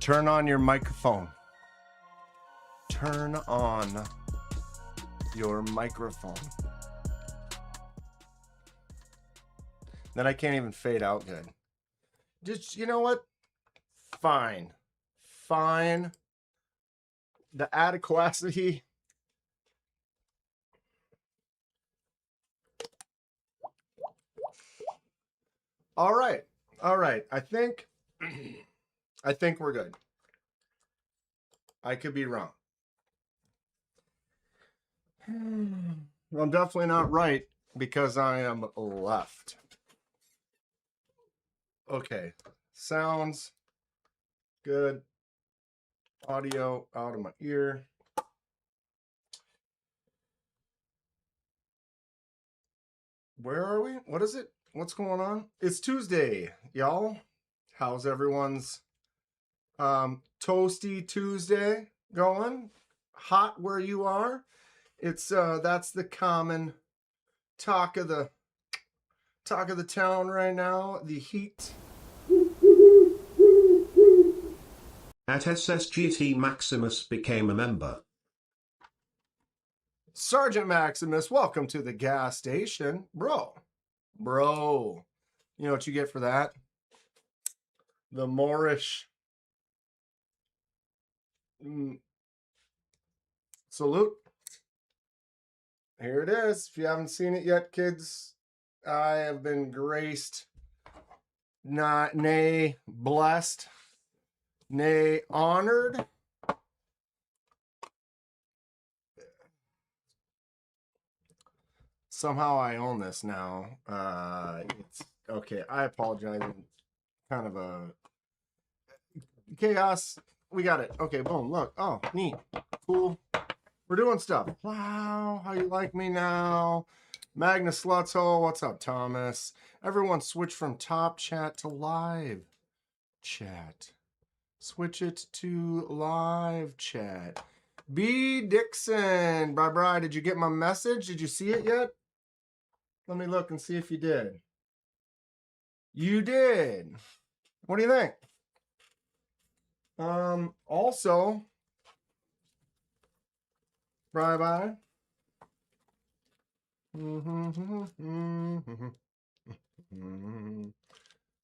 Turn on your microphone. Turn on your microphone. Then I can't even fade out good. Just, you know what? Fine. Fine. The adequacy. All right. All right. I think we're good. I could be wrong. I'm definitely not right because I am left. Okay. Sounds good. Audio out of my ear. Where are we? What is it? What's going on? It's Tuesday, y'all. How's everyone's toasty Tuesday going? Hot where you are? It's that's the common talk of the town right now. The heat. At SSGT Maximus became a member. Sergeant Maximus, welcome to the gas station. Bro. You know what you get for that? The Moorish salute. Here it is. If you haven't seen it yet, kids, I have been graced, nay blessed, nay honored. Somehow I own this now. It's okay. I apologize. Kind of a chaos. We got it. Okay, boom. Look. Oh, neat. Cool. We're doing stuff. Wow. How you like me now? Magnus Slutzhole. What's up, Thomas? Everyone switch from top chat to live chat. Switch it to live chat. B. Dixon. Bye-bye. Did you get my message? Did you see it yet? Let me look and see if you did. You did. What do you think? Also, bye-bye.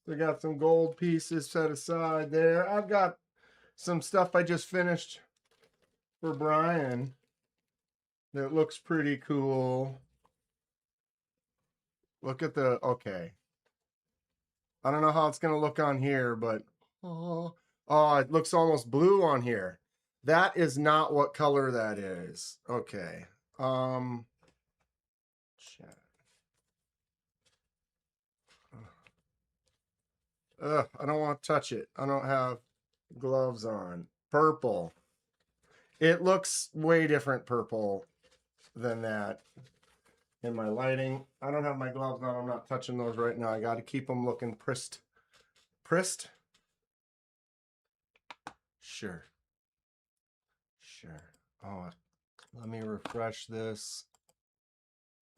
We got some gold pieces set aside there. I've got some stuff I just finished for Brian that looks pretty cool. Look at the, okay. I don't know how it's going to look on here, but oh, it looks almost blue on here. That is not what color that is. Okay. Chat. I don't want to touch it. I don't have gloves on. Purple. It looks way different purple than that in my lighting. I don't have my gloves on. I'm not touching those right now. I got to keep them looking prissed. Prissed? Sure. Oh, let me refresh this.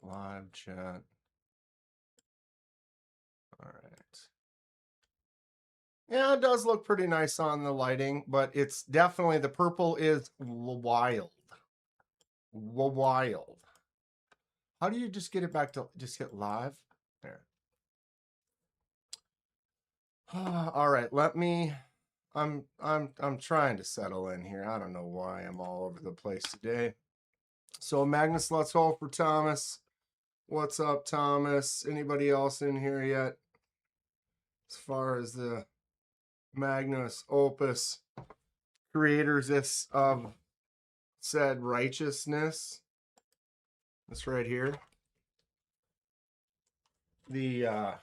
Live chat. All right. Yeah, it does look pretty nice on the lighting, but it's definitely, the purple is wild. Wild. How do you just get it back to, just hit live? There. All right, let me, I'm trying to settle in here. I don't know why I'm all over the place today. So Magnus Slutzhole for Thomas. What's up, Thomas? Anybody else in here yet? As far as the Magnus Opus creators of said righteousness. This right here. The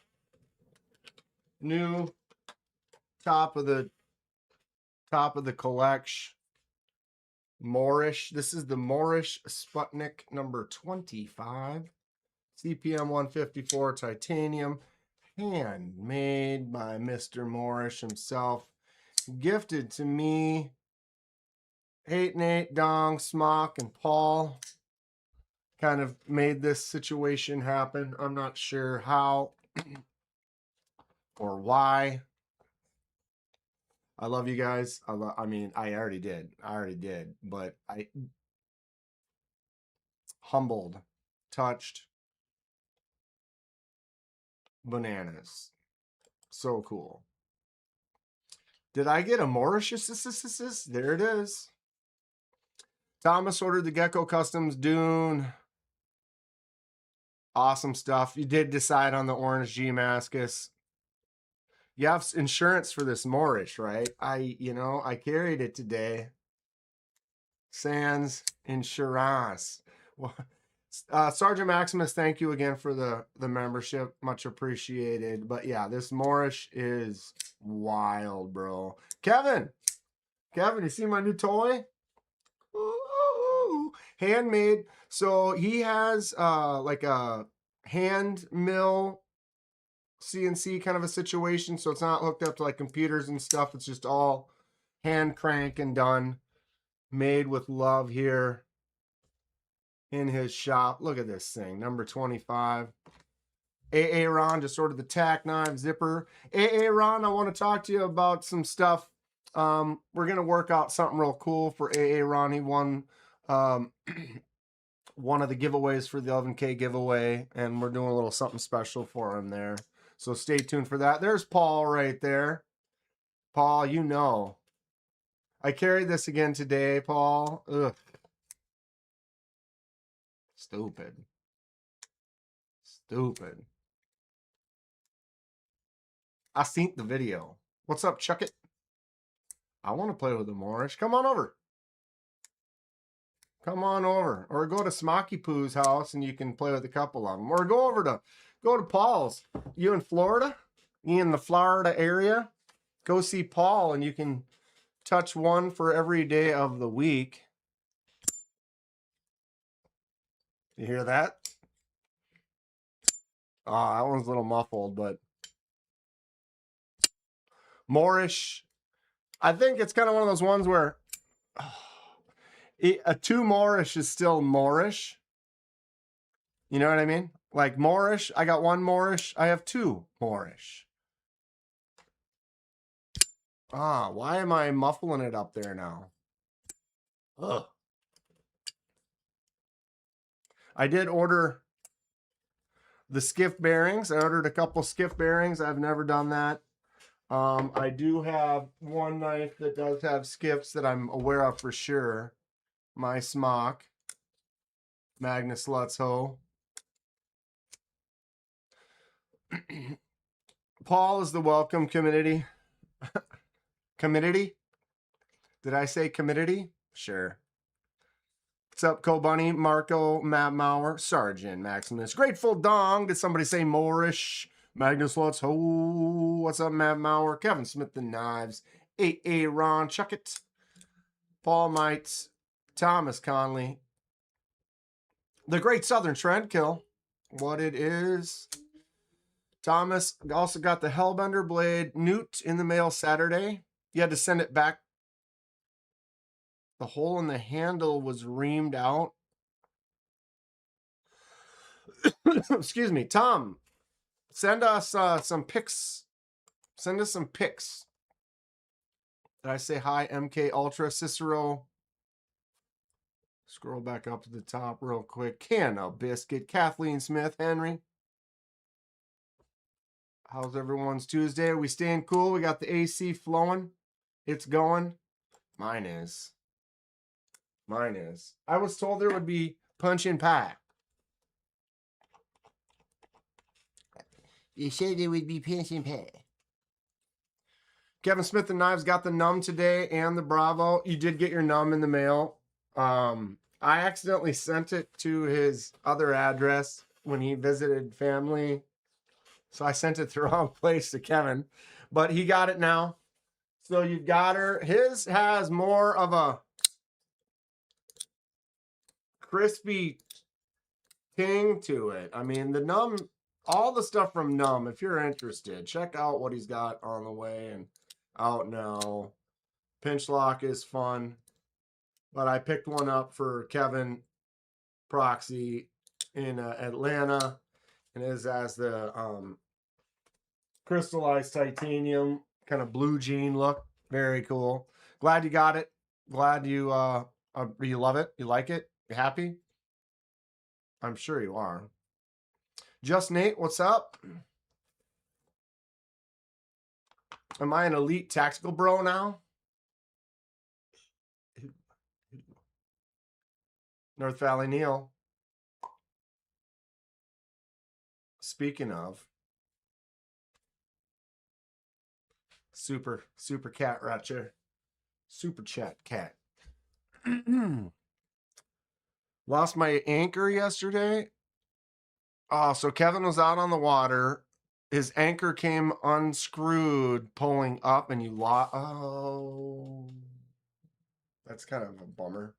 new top of the collection Moorish. This is the Moorish Sputnik number 25. CPM 154 titanium. Handmade by Mr. Moorish himself. Gifted to me. 8 Nate, Dong, Smock, and Paul kind of made this situation happen. I'm not sure how or why. I love you guys. I mean, I already did. But I humbled, touched, bananas. So cool. Did I get a Mauritius? There it is. Thomas ordered the Gecko Customs Dune. Awesome stuff. You did decide on the orange G Mascus. You have insurance for this Moorish, right? I carried it today. Sans insurance. Well, Sergeant Maximus, thank you again for the membership. Much appreciated. But yeah, this Moorish is wild, bro. Kevin, you see my new toy? Ooh, handmade. So he has like a hand mill CNC kind of a situation. So it's not hooked up to like computers and stuff. It's just all hand crank and done. Made with love here in his shop. Look at this thing, number 25. AA Ron just ordered the tack knife zipper. AA Ron, I want to talk to you about some stuff. We're going to work out something real cool for AA Ron. He won one of the giveaways for the 11K giveaway, and we're doing a little something special for him there. So stay tuned for that. There's Paul right there. Paul, you know. I carried this again today, Paul. Ugh. Stupid. I seen the video. What's up, Chuck It? I want to play with the Moorish. Come on over. Or go to Smoky Poo's house and you can play with a couple of them. Or go to Paul's. You in Florida? You in the Florida area? Go see Paul and you can touch one for every day of the week. You hear that? Ah, that one's a little muffled, but Moorish. I think it's kind of one of those ones where a two Moorish is still Moorish. You know what I mean? Like Moorish, I got one Moorish. I have two Moorish. Ah, why am I muffling it up there now? Ugh. I did order the skiff bearings. I ordered a couple skiff bearings. I've never done that. I do have one knife that does have skiffs that I'm aware of for sure. My smock. Magnus Lutz Ho. Paul is the welcome community. Community? Did I say community? Sure. What's up, Co-Bunny? Marco, Matt Maurer, Sergeant Maximus. Grateful Dong. Did somebody say Moorish? Magnus Lutz Ho. What's up, Matt Maurer? Kevin Smith the Knives. 8A Ron. Chuck It. Paul Mites. Thomas Conley. The Great Southern Trendkill. What it is. Thomas also got the Hellbender blade. Newt in the mail Saturday. You had to send it back. The hole in the handle was reamed out. Excuse me. Tom, send us some pics. Send us some pics. Did I say hi, MK Ultra? Cicero. Scroll back up to the top real quick. Can of Biscuit. Kathleen Smith. Henry. How's everyone's Tuesday? Are we staying cool? We got the AC flowing. It's going. Mine is. I was told there would be punch and pie. You said there would be punch and pie. Kevin Smith and Knives got the Num today and the Bravo. You did get your Num in the mail. I accidentally sent it to his other address when he visited family. So I sent it to the wrong place to Kevin. But he got it now. So you got her. His has more of a crispy ting to it. I mean, the Num, all the stuff from Num, if you're interested, check out what he's got on the way and out now. Pinch lock is fun. But I picked one up for Kevin Proxy in Atlanta. And it has the crystallized titanium kind of blue jean look. Very cool. Glad you got it. Glad you love it. You like it. You happy? I'm sure you are. Just Nate, what's up? Am I an elite tactical bro now? North Valley Neil. Speaking of, super cat ratcher. Super chat cat. Lost my anchor yesterday. Oh, so Kevin was out on the water. His anchor came unscrewed, pulling up, and you lost. Oh, that's kind of a bummer.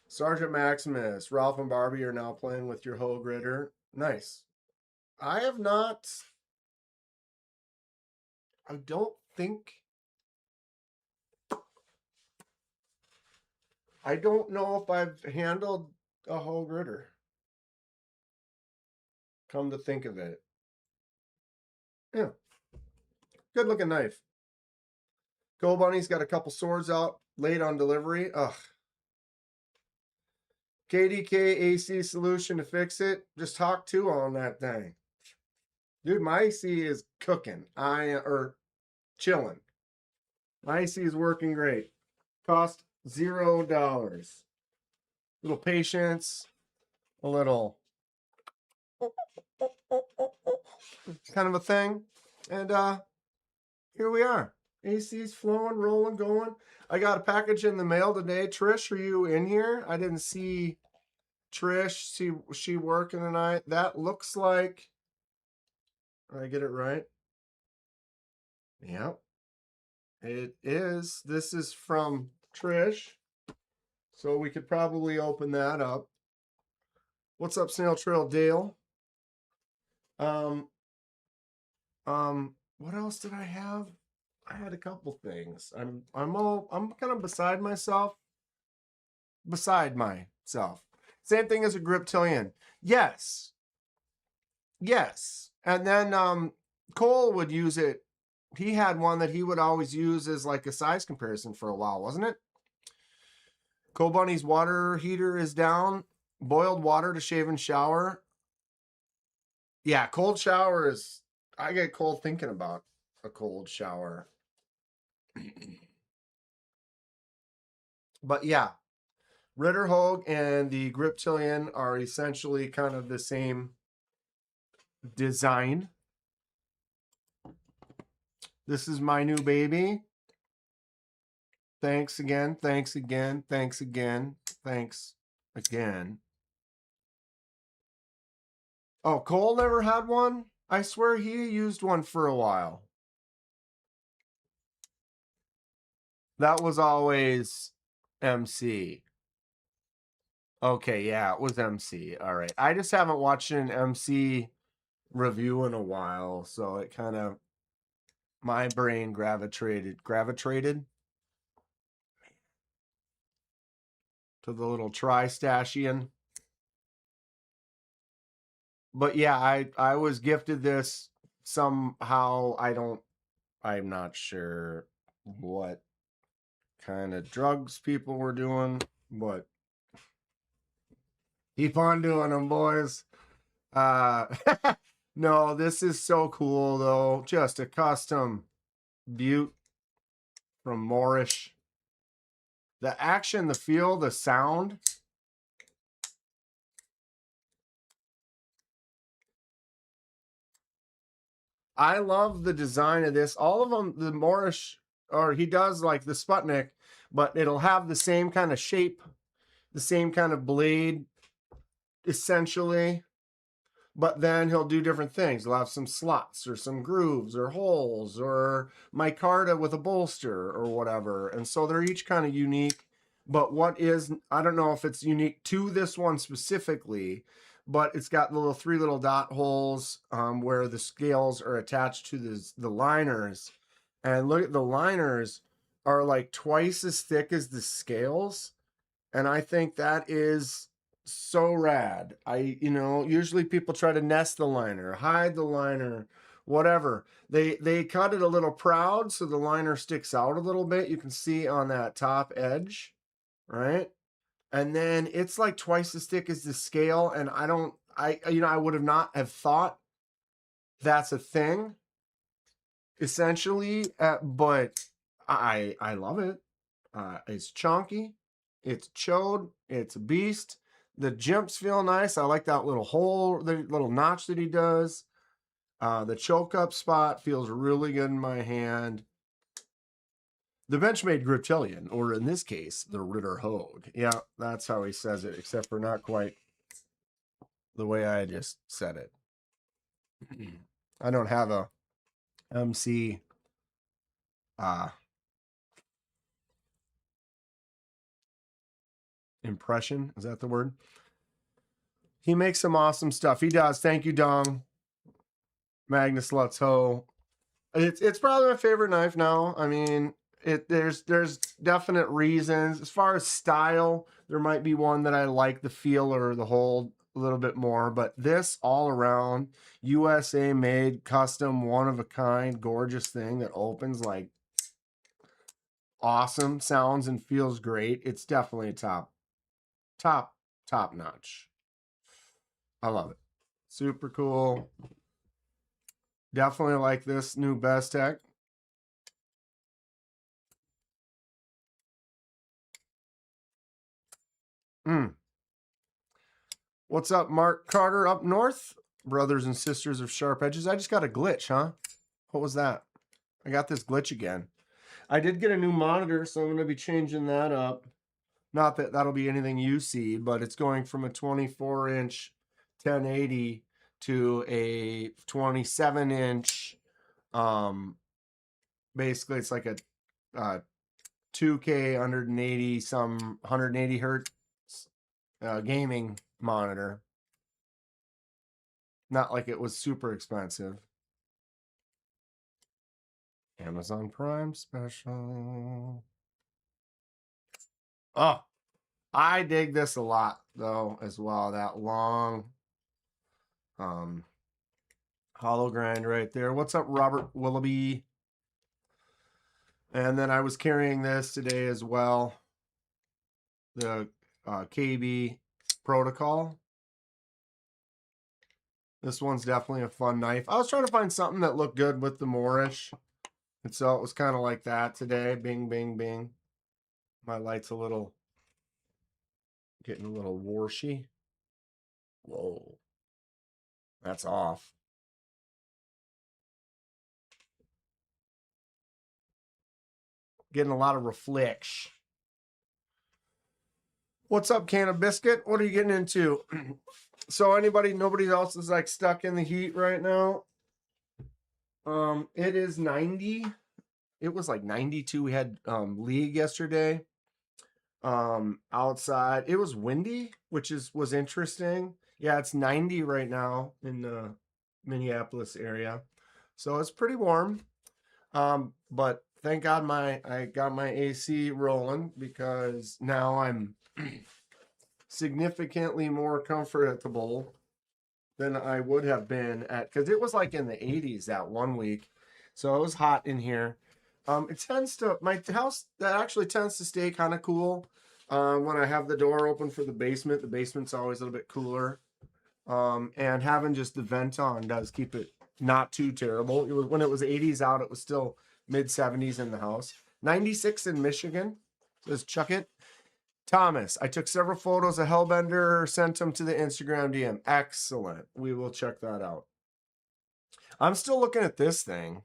Sergeant Maximus, Ralph and Barbie are now playing with your Hogue Ritter. Nice. I have not. I don't think. I don't know if I've handled a Hogue Ritter. Come to think of it. Yeah. Good looking knife. Go Bunny's got a couple swords out late on delivery. Ugh. KDK AC solution to fix it. Just talk 2 on that thing. Dude, my AC is cooking. Chilling. My AC is working great. Cost $0. Little patience. A little kind of a thing. And here we are. AC's flowing, rolling, going. I got a package in the mail today. Trish, are you in here? I didn't see Trish. See she working tonight. That looks like. Did I get it right? Yep. It is. This is from Trish. So we could probably open that up. What's up, Snail Trail Dale? What else did I have? I had a couple things. I'm kind of beside myself. Same thing as a Griptilian. Yes. And then Cole would use it. He had one that he would always use as like a size comparison for a while, wasn't it? Cole Bunny's water heater is down. Boiled water to shave and shower. Yeah, cold shower is. I get cold thinking about a cold shower. But yeah, Ritter Hogue and the Griptilian are essentially kind of the same design. This is my new baby. Thanks again. Oh, Cole never had one? I swear he used one for a while. That was always MC. Okay, yeah, it was MC. All right. I just haven't watched an MC review in a while, so it kind of my brain gravitated to the little Tri-Stashian. But yeah, I was gifted this somehow. I'm not sure what kind of drugs people were doing, but keep on doing them, boys. No, this is so cool though. Just a custom butte from Moorish. The action, the feel, the sound. I love the design of this. All of them, the Moorish, or he does like the Sputnik, but it'll have the same kind of shape, the same kind of blade, essentially. But then he'll do different things. He'll have some slots or some grooves or holes or micarta with a bolster or whatever. And so they're each kind of unique. But I don't know if it's unique to this one specifically, but it's got the 3 little dot holes where the scales are attached to the liners. And look at the liners are like twice as thick as the scales. And I think that is so rad. Usually people try to nest the liner, hide the liner, whatever. They cut it a little proud so the liner sticks out a little bit. You can see on that top edge, right? And then it's like twice as thick as the scale. And I would have not have thought that's a thing, essentially. But I love it. It's chunky, it's chode, it's a beast. The jimps feel nice. I like that little hole, the little notch that he does. The choke up spot feels really good in my hand. The Benchmade Griptilian, or in this case, the Ritter Hogue. Yeah, that's how he says it, except for not quite the way I just said it. I don't have a MC impression. Is that the word? He makes some awesome stuff. He does. Thank you, Dong. Magnus Lutzo. It's probably my favorite knife now. I mean, there's definite reasons. As far as style, there might be one that I like the feel or the hold a little bit more, but this all around USA made, custom, one of a kind, gorgeous thing that opens like awesome, sounds and feels great. It's definitely top notch. I love it. Super cool. Definitely like this new Bestech. What's up, Mark Carter up north? Brothers and sisters of sharp edges. I just got a glitch, huh? What was that? I got this glitch again. I did get a new monitor, so I'm going to be changing that up. Not that that'll be anything you see, but it's going from a 24-inch 1080 to a 27-inch. Basically, it's like a 2K 180 hertz gaming monitor. Not like it was super expensive. Amazon Prime special. Oh, I dig this a lot though as well. That long hollow grind right there. What's up, Robert Willoughby? And then I was carrying this today as well. The KB Protocol. This one's definitely a fun knife. I was trying to find something that looked good with the Moorish. And so it was kind of like that today. Bing, bing, bing. My light's getting a little warshy. Whoa. That's off. Getting a lot of reflection. What's up, Can of Biscuit? What are you getting into? So nobody else is like stuck in the heat right now. It is 90. It was like 92. We had league yesterday. Outside. It was windy, which was interesting. Yeah, it's 90 right now in the Minneapolis area. So it's pretty warm. But thank God I got my AC rolling because now I'm significantly more comfortable than I would have been because it was like in the 80s that one week. So it was hot in here. My house that actually tends to stay kind of cool when I have the door open for the basement. The basement's always a little bit cooler. And having just the vent on does keep it not too terrible. When it was 80s out, it was still mid 70s in the house. 96 in Michigan. Says Chuck it. Thomas, I took several photos of Hellbender, sent them to the Instagram DM. Excellent. We will check that out. I'm still looking at this thing.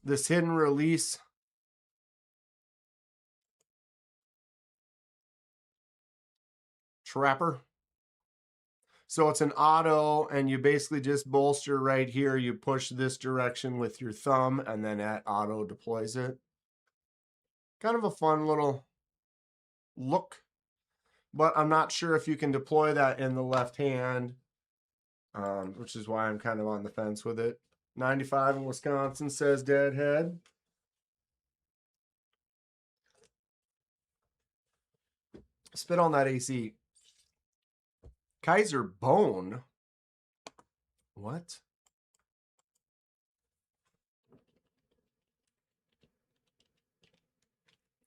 This hidden release. Trapper. So it's an auto, and you basically just bolster right here. You push this direction with your thumb, and then that auto deploys it. Kind of a fun little look, but I'm not sure if you can deploy that in the left hand, which is why I'm kind of on the fence with it. 95 in Wisconsin, says Deadhead. Spit on that AC. Kizer Bone. What?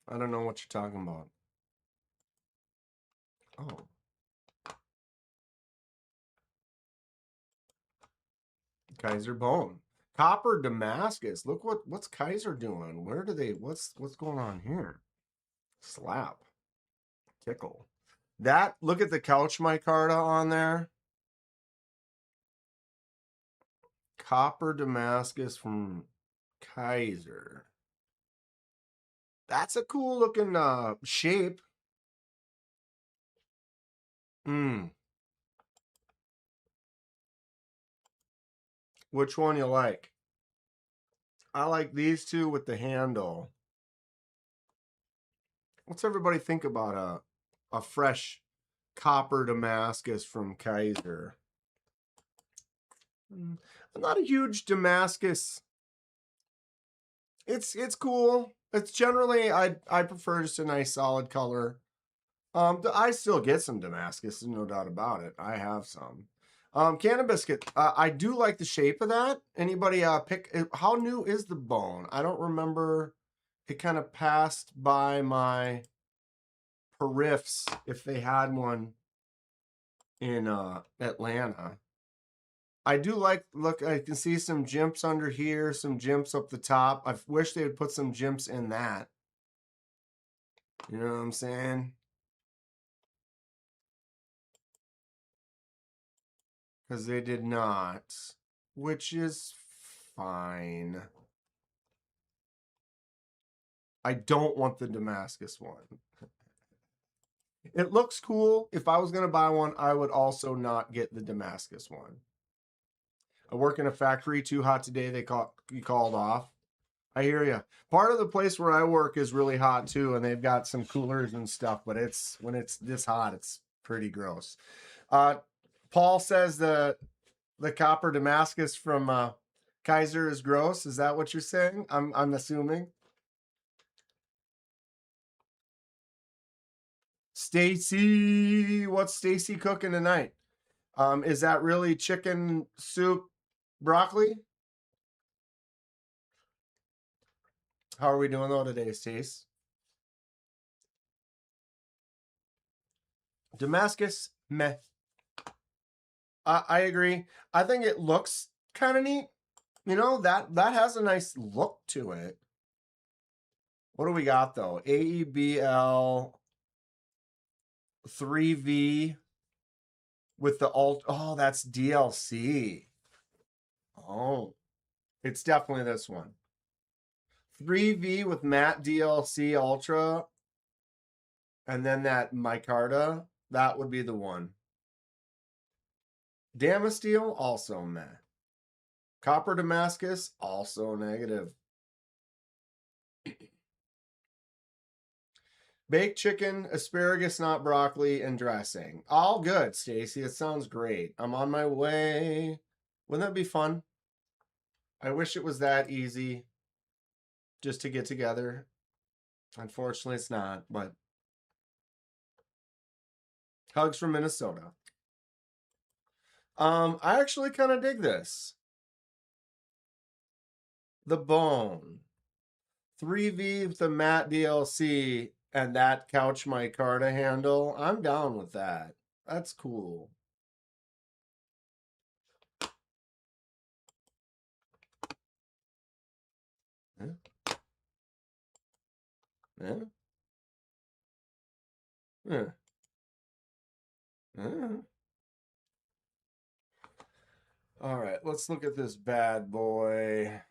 I don't know what you're talking about. Oh. Kizer bone. Copper Damascus. Look what's Kizer doing? Where do they what's going on here? Slap. Tickle. That look at the couch micarta on there. Copper Damascus from Kizer. That's a cool looking shape. Which one you like? I like these two with the handle. What's everybody think about a fresh copper Damascus from Kizer? I'm not a huge Damascus. It's cool. It's generally I prefer just a nice solid color. I still get some Damascus, no doubt about it. I have some. Cannabiscuit. I do like the shape of that. Anybody pick? How new is the bone? I don't remember. It kind of passed by my periffs if they had one in Atlanta. I do like, look, I can see some jimps under here, some jimps up the top. I wish they would put some jimps in that. You know what I'm saying? Because they did not, which is fine. I don't want the Damascus one. It looks cool. If I was going to buy one, I would also not get the Damascus one. I work in a factory, too hot today. You called off. I hear you. Part of the place where I work is really hot too, and they've got some coolers and stuff. But when it's this hot, it's pretty gross. Paul says the copper Damascus from Kizer is gross. Is that what you're saying? I'm assuming. Stacy, what's Stacy cooking tonight? Is that really chicken soup, broccoli? How are we doing though today, Stace? Damascus, meh. I agree. I think it looks kind of neat. You know, that has a nice look to it. What do we got though? AEBL 3V with the alt. Oh, that's DLC. Oh, it's definitely this one. 3V with matte DLC Ultra. And then that micarta, that would be the one. Damasteel, also meh. Copper Damascus, also negative. Baked chicken, asparagus, not broccoli, and dressing. All good, Stacy. It sounds great. I'm on my way. Wouldn't that be fun? I wish it was that easy just to get together. Unfortunately, it's not, but hugs from Minnesota. I actually kind of dig this. The bone. 3V with the matte DLC and that couch micarta handle. I'm down with that. That's cool. Yeah. Yeah. Yeah. Yeah. All right, let's look at this bad boy.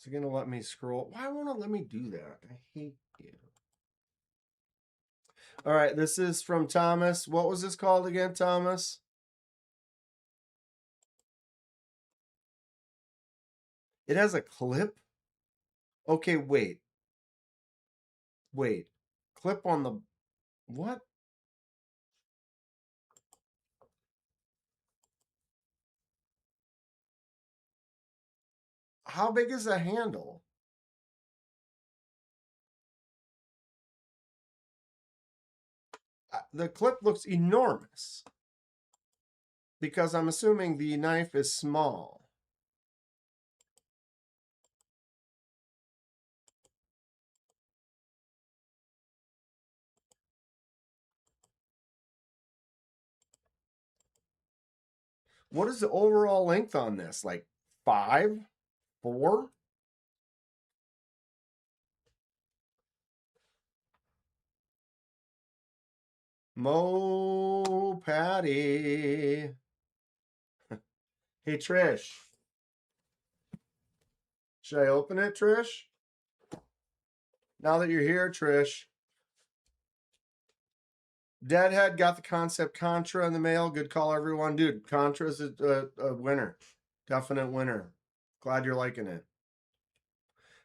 Is it gonna let me scroll? Why won't it let me do that? I hate you. All right, this is from Thomas. What was this called again, Thomas? It has a clip? Okay, wait. Wait. Clip on the what? How big is the handle? The clip looks enormous because I'm assuming the knife is small. What is the overall length on this? Like 5, 4? Mo Patty. Hey, Trish. Should I open it, Trish? Now that you're here, Trish. Deadhead got the Kansept Contra in the mail. Good call, everyone. Dude, Contra's a winner. Definite winner. Glad you're liking it.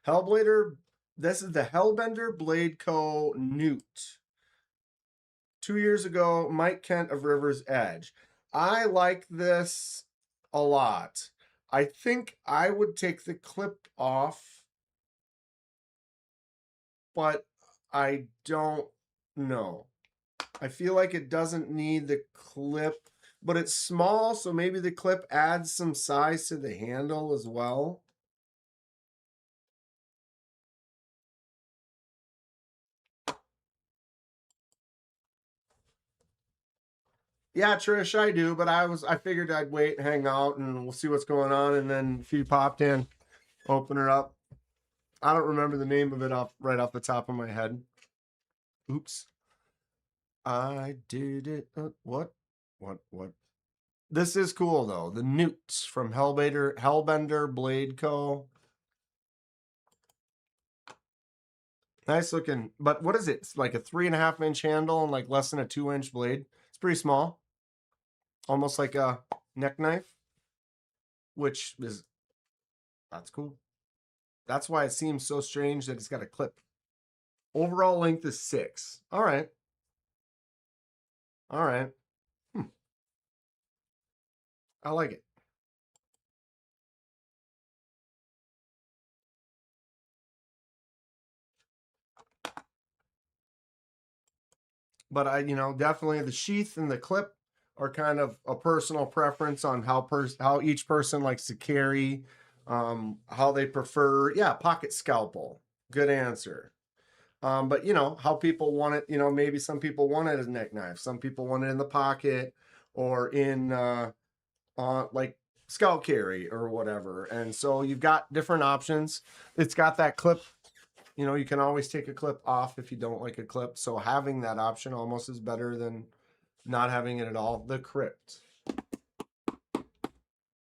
Hellblader. This is the Hellbender Blade Co. Newt. 2 years ago, Mike Kent of River's Edge. I like this a lot. I think I would take the clip off, but I don't know. I feel like it doesn't need the clip, but it's small, so maybe the clip adds some size to the handle as well. Yeah, Trish, I do, but I figured I'd wait, hang out, and we'll see what's going on. And then if you popped in, open her up. I don't remember the name of it right off the top of my head. Oops. I did it. What? This is cool though. The Newts from Hellbender Blade Co. Nice looking, but what is it? It's like a 3.5-inch handle and like less than a 2-inch blade. It's pretty small, almost like a neck knife, which is that's cool. That's why it seems so strange that it's got a clip. Overall length is 6. All right. All right. I like it. But definitely the sheath and the clip are kind of a personal preference on how each person likes to carry, how they prefer. Yeah, pocket scalpel. Good answer. But how people want it. Maybe some people want it as a neck knife. Some people want it in the pocket or in like scout carry or whatever. And so you've got different options. It's got that clip. You can always take a clip off if you don't like a clip. So having that option almost is better than not having it at all. The Crypt.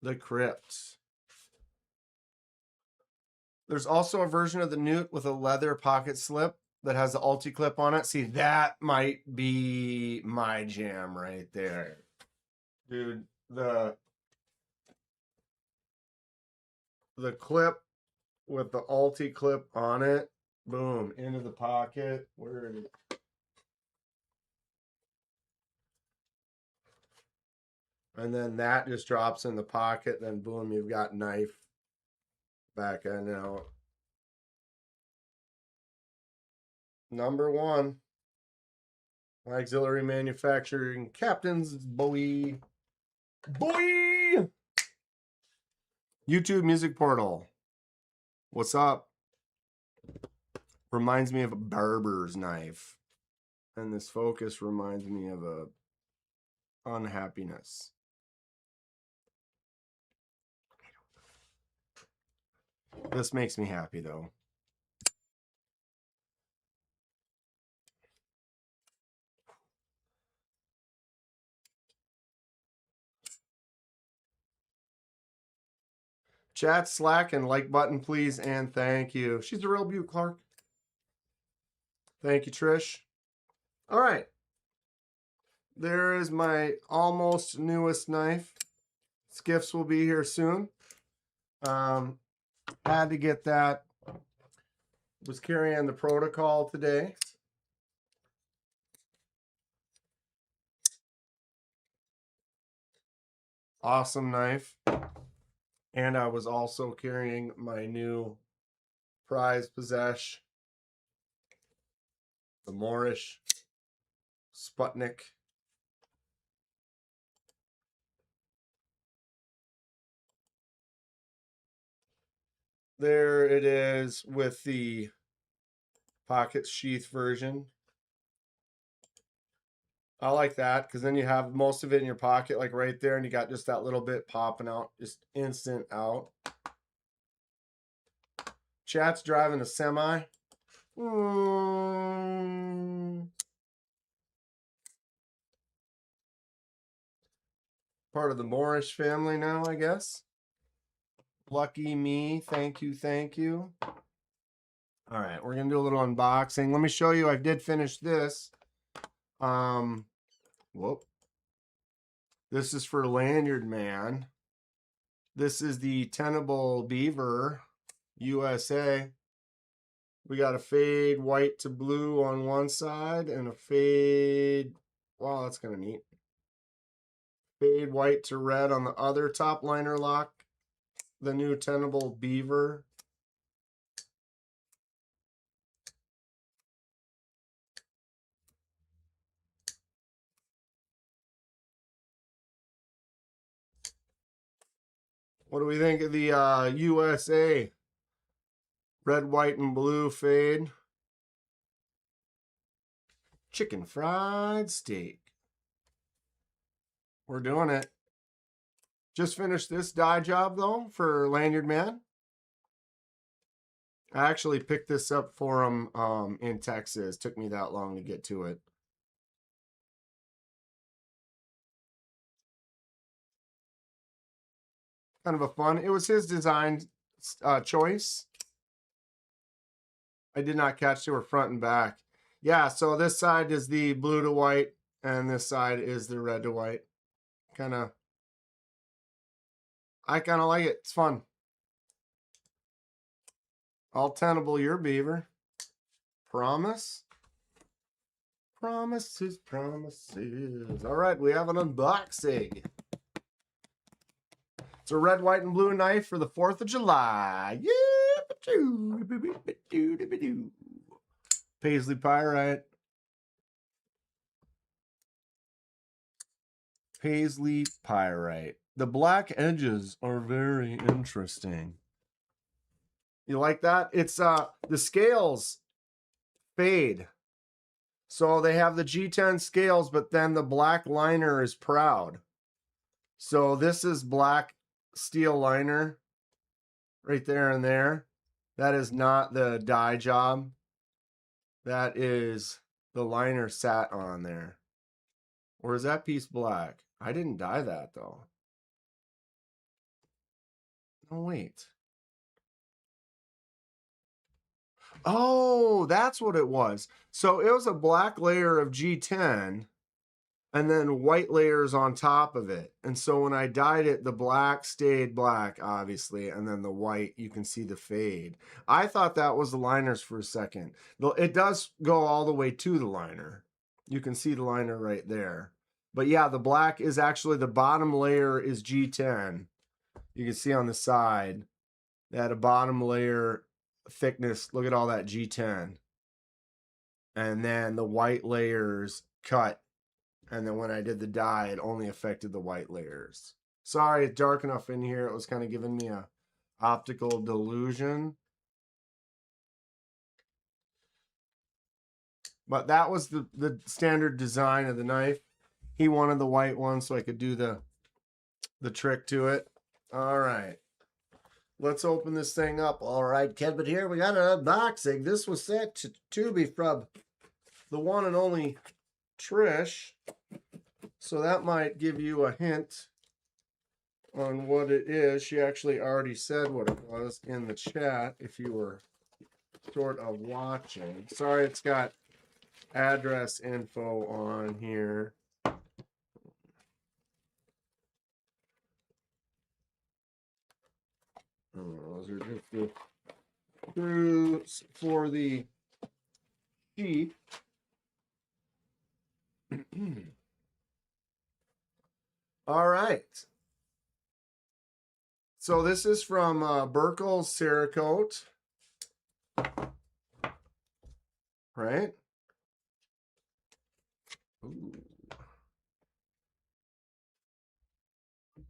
The Crypt. There's also a version of the Newt with a leather pocket slip that has the ulti clip on it. See, that might be my jam right there. Dude, the clip with the ulti clip on it, boom, into the pocket. Where is it? And then that just drops in the pocket. Then boom, you've got knife back and out. Number 1. Auxiliary Manufacturing Captains Bowie. YouTube Music Portal. What's up? Reminds me of a barber's knife. And this focus reminds me of a unhappiness. This makes me happy though. Chat, Slack, and like button, please, and thank you. She's a real beaut, Clark. Thank you, Trish. All right. There is my almost newest knife. Skiffs will be here soon. Had to get that. Was carrying the protocol today. Awesome knife. And I was also carrying my new prized possession, the Moorish Sputnik. There it is with the pocket sheath version. I like that because then you have most of it in your pocket, like right there, and you got just that little bit popping out, just instant out. Chat's driving a semi. Part of the Moorish family now, I guess. Lucky me. Thank you, thank you. All right, we're gonna do a little unboxing. Let me show you. I did finish this. Whoop. This is for Lanyard Man. This is the Tenable Beaver USA. We got a fade white to blue on one side and a fade. Wow, that's kind of neat. Fade white to red on the other. Top liner lock. The new Tenable Beaver. What do we think of the USA? Red, white, and blue fade. Chicken fried steak. We're doing it. Just finished this dye job, though, for Lanyard Man. I actually picked this up for him in Texas. Took me that long to get to it. Kind of a fun. It was his design choice. I did not catch they were front and back. Yeah, so this side is the blue to white, and this side is the red to white. I kind of like it. It's fun. All Tenable your beaver. Promise? Promises, promises. All right, we have an unboxing. It's a red, white, and blue knife for the 4th of July. Yeah. Paisley Pyrite. Paisley Pyrite. The black edges are very interesting. You like that? It's the scales fade. So they have the G10 scales, but then the black liner is proud. So this is black steel liner right there and there. That is not the dye job. That is the liner sat on there. Or is that piece black? I didn't dye that though. Oh, wait. Oh, that's what it was. So it was a black layer of G10 and then white layers on top of it. And so when I dyed it, the black stayed black, obviously, and then the white, you can see the fade. I thought that was the liners for a second. It does go all the way to the liner. You can see the liner right there. But yeah, the black is actually, the bottom layer is G10. You can see on the side that a bottom layer thickness, look at all that G10. And then the white layers cut. And then when I did the dye, it only affected the white layers. Sorry, it's dark enough in here. It was kind of giving me a optical delusion. But that was the standard design of the knife. He wanted the white one so I could do the trick to it. All right. Let's open this thing up. All right, Kevin, here we got an unboxing. This was sent to me from the one and only Trish. So that might give you a hint on what it is. She actually already said what it was in the chat if you were sort of watching. Sorry, it's got address info on here. Those are just the screws for the sheet. All right. So this is from Burkle's Cerakote. Right? Ooh.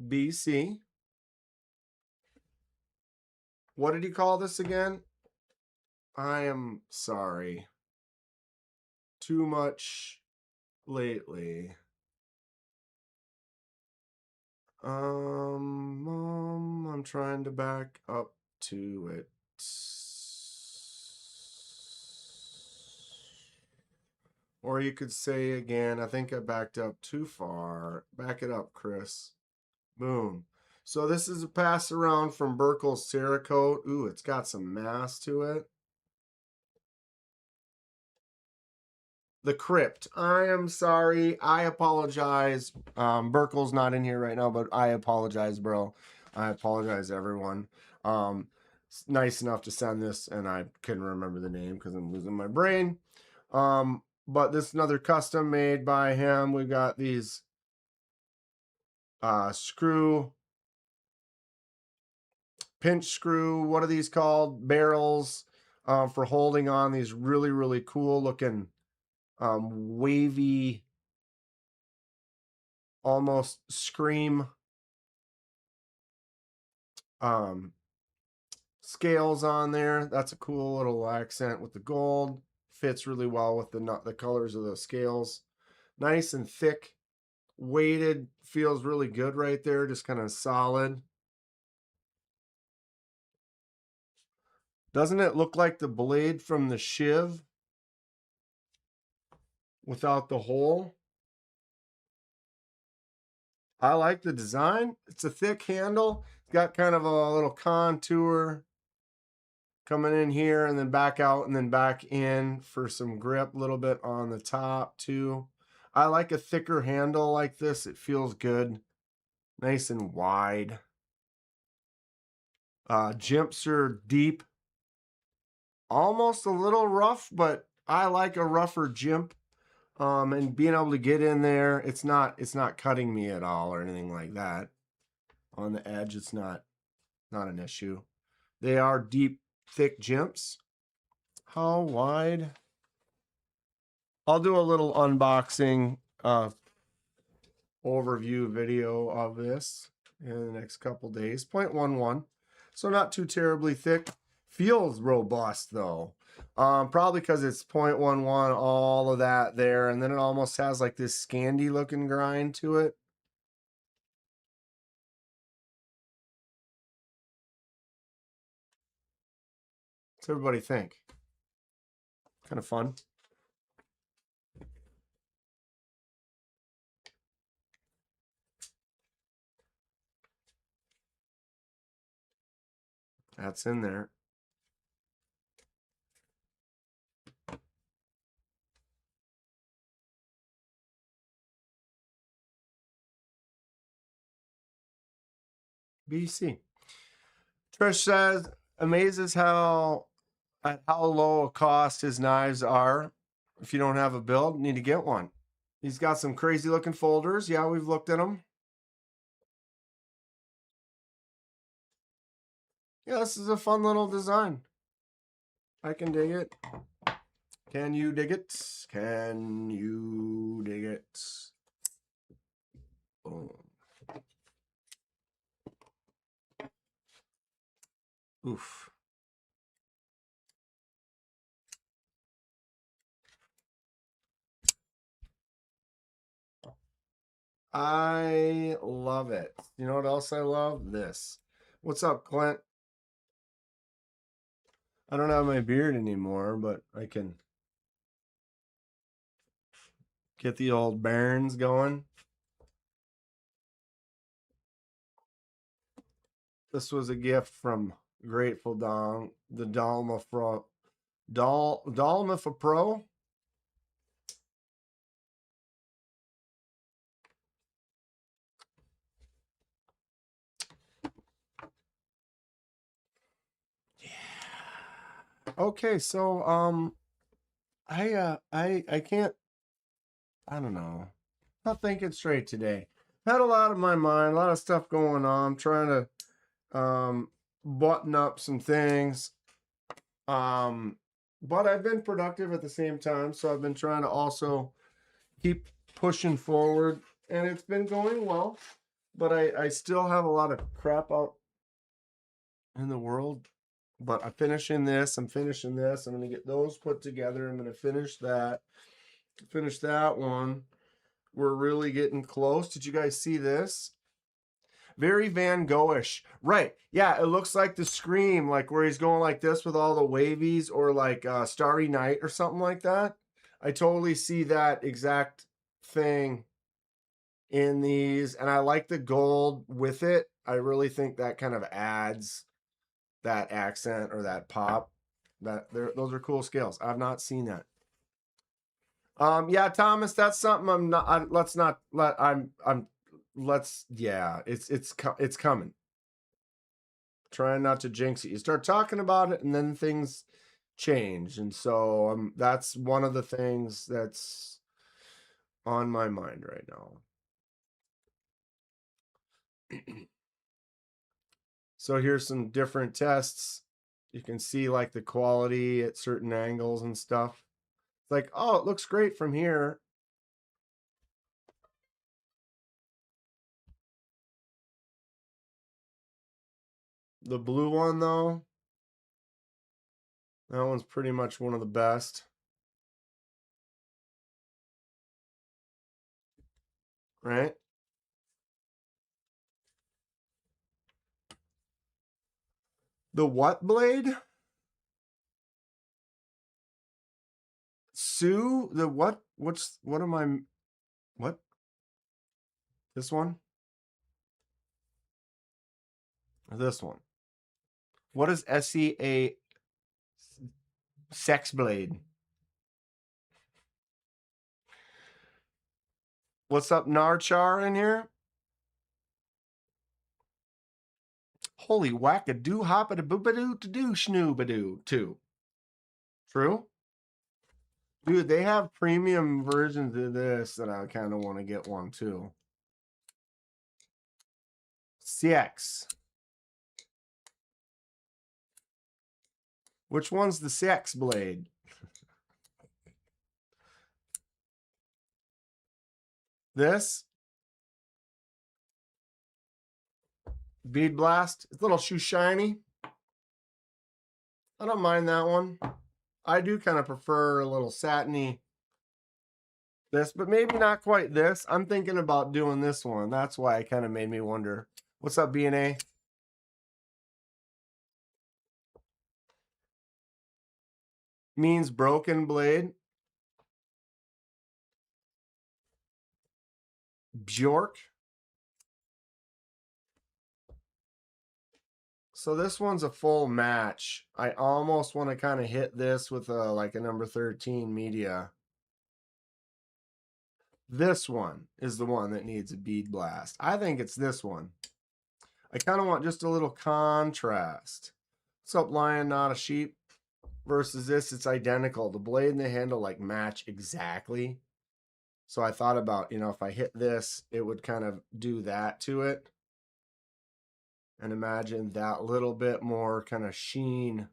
BC. What did he call this again? I am sorry. Too much lately. I'm trying to back up to it. Or you could say again, I think I backed up too far. Back it up, Chris. Boom. So this is a pass around from Burkle's Cerakote. Ooh, it's got some mass to it. The Crypt. I am sorry. I apologize. Burkle's not in here right now, but I apologize, bro. I apologize, everyone. It's nice enough to send this, and I couldn't remember the name because I'm losing my brain. But this is another custom made by him. We got these screw, pinch screw, what are these called? Barrels for holding on these really, really cool looking wavy, almost scream scales on there. That's a cool little accent with the gold. Fits really well with the colors of the scales. Nice and thick, weighted, feels really good right there, just kind of solid. Doesn't it look like the blade from the Civ without the hole? I like the design. It's a thick handle. It's got kind of a little contour coming in here and then back out and then back in for some grip, a little bit on the top too. I like a thicker handle like this. It feels good. Nice and wide. Jimps are deep. Almost a little rough, but I like a rougher jimp. And being able to get in there, it's not cutting me at all or anything like that. On the edge, it's not an issue. They are deep, thick jimps. How wide? I'll do a little unboxing overview video of this in the next couple days. 0.11, so not too terribly thick. Feels robust though. Probably because it's 0.11, all of that there, and then it almost has like this Scandi looking grind to it. What's everybody think? Kind of fun. That's in there. BC. Trish says, amazes how at how low a cost his knives are. If you don't have a build, need to get one. He's got some crazy looking folders. Yeah, we've looked at them. Yeah, this is a fun little design. I can dig it. Can you dig it? Can you dig it? Boom. Oof. I love it. You know what else I love? This. What's up, Clint? I don't have my beard anymore, but I can get the old Barons going. This was a gift from Grateful Dong, the Dalma Pro. Dalma for Pro. Okay, so I can't, I don't know. Not thinking straight today. Had a lot on my mind, a lot of stuff going on. I'm trying to button up some things. But I've been productive at the same time, so I've been trying to also keep pushing forward, and it's been going well. but I still have a lot of crap out in the world. But I'm finishing this. I'm finishing this. I'm gonna get those put together. I'm gonna finish that. Finish that one. We're really getting close. Did you guys see this? Very Van Gogh-ish. Right. Yeah, it looks like the Scream, like where he's going like this with all the wavies, or like Starry Night or something like that. I totally see that exact thing in these, and I like the gold with it. I really think that kind of adds that accent or that pop. Those are cool scales. I've not seen that. Yeah, Thomas, that's something I'm not. Let's not let. Let's. Yeah, it's coming. Trying not to jinx it. You start talking about it, and then things change, and so that's one of the things that's on my mind right now. So here's some different tests. You can see like the quality at certain angles and stuff. It's like, oh, it looks great from here. The blue one, though, that one's pretty much one of the best. Right? The what blade? Sue? The what? What am I? What? This one? Or this one? What is SEA sex blade? What's up, Narchar in here? Holy wackadoo hoppity boopidoo to do schnoobadoo too. True? Dude, they have premium versions of this that I kind of want to get one too. CX. Which one's the CX blade? This? Bead Blast. It's a little shoe shiny. I don't mind that one. I do kind of prefer a little satiny this, but maybe not quite this. I'm thinking about doing this one. That's why it kind of made me wonder. What's up, B&A? Means broken blade. Bjork. So this one's a full match. I almost want to kind of hit this with like a number 13 media. This one is the one that needs a bead blast. I think it's this one. I kind of want just a little contrast. What's up, lion, not a sheep? Versus this, it's identical. The blade and the handle like match exactly. So I thought about, if I hit this, it would kind of do that to it. And imagine that little bit more kind of sheen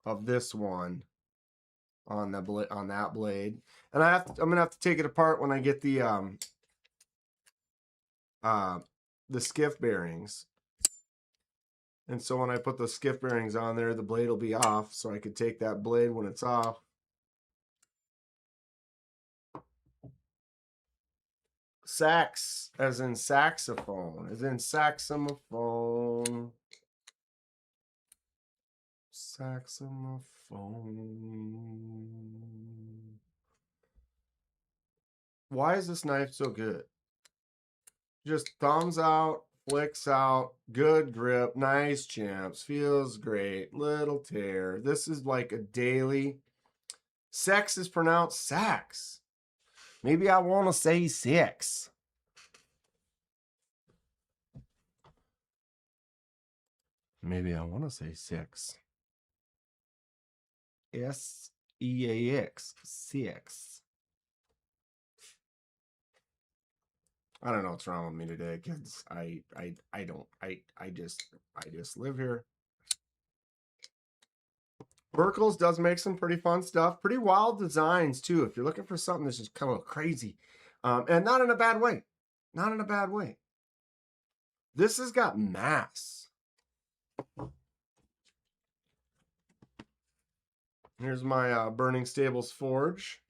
of this one on that blade. And I'm gonna have to take it apart when I get the skiff bearings. And so when I put the skiff bearings on there, the blade will be off, so I could take that blade when it's off. Sax, as in saxophone, as in saxophone. Saxophone. Why is this knife so good? Just thumbs out, flicks out, good grip, nice champs, feels great, little tear. This is like a daily. Sex is pronounced sax. Maybe I want to say six. Maybe I want to say six. SEAX, six. I don't know what's wrong with me today, kids. I just live here. Burkles does make some pretty fun stuff. Pretty wild designs, too, if you're looking for something that's just kind of crazy. And not in a bad way. Not in a bad way. This has got mass. Here's my Burning Stables Forge.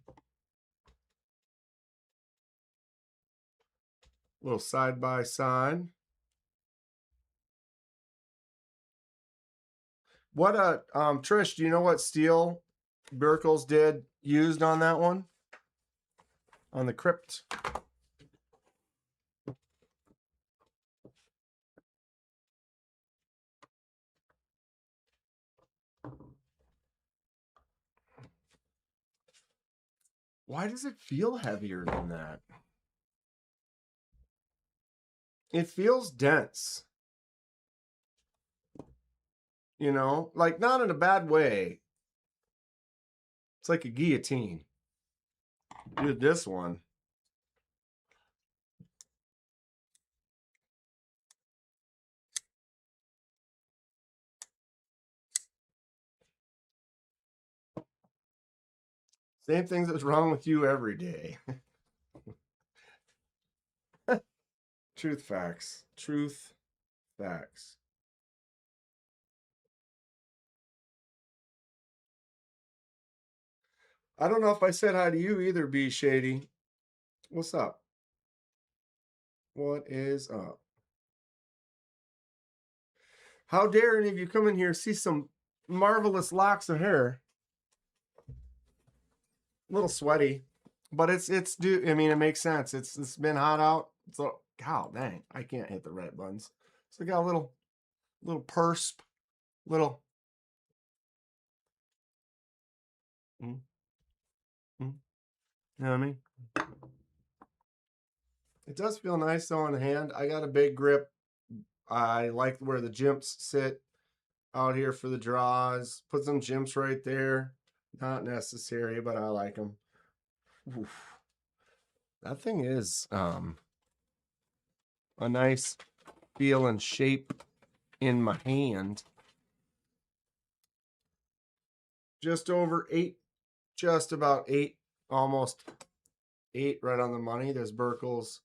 Little side by side. What Trish, do you know what steel Birkles did used on that one? On the crypt? Why does it feel heavier than that? It feels dense. You know, like not in a bad way. It's like a guillotine. Dude, this one. Same things that's wrong with you every day. Truth facts. Truth facts. I don't know if I said hi to you either, B Shady. What's up? What is up? How dare any of you come in here see some marvelous locks of hair? A little sweaty, but it's due. I mean, it makes sense. It's been hot out. So, God dang, I can't hit the right buttons. So I got a little persp, little. You know what I mean? It does feel nice though on the hand. I got a big grip. I like where the jimps sit out here for the draws. Put some jimps right there. Not necessary, but I like them. Oof. That thing is a nice feel and shape in my hand. Just over 8, just about 8, almost 8, right on the money. There's Birkles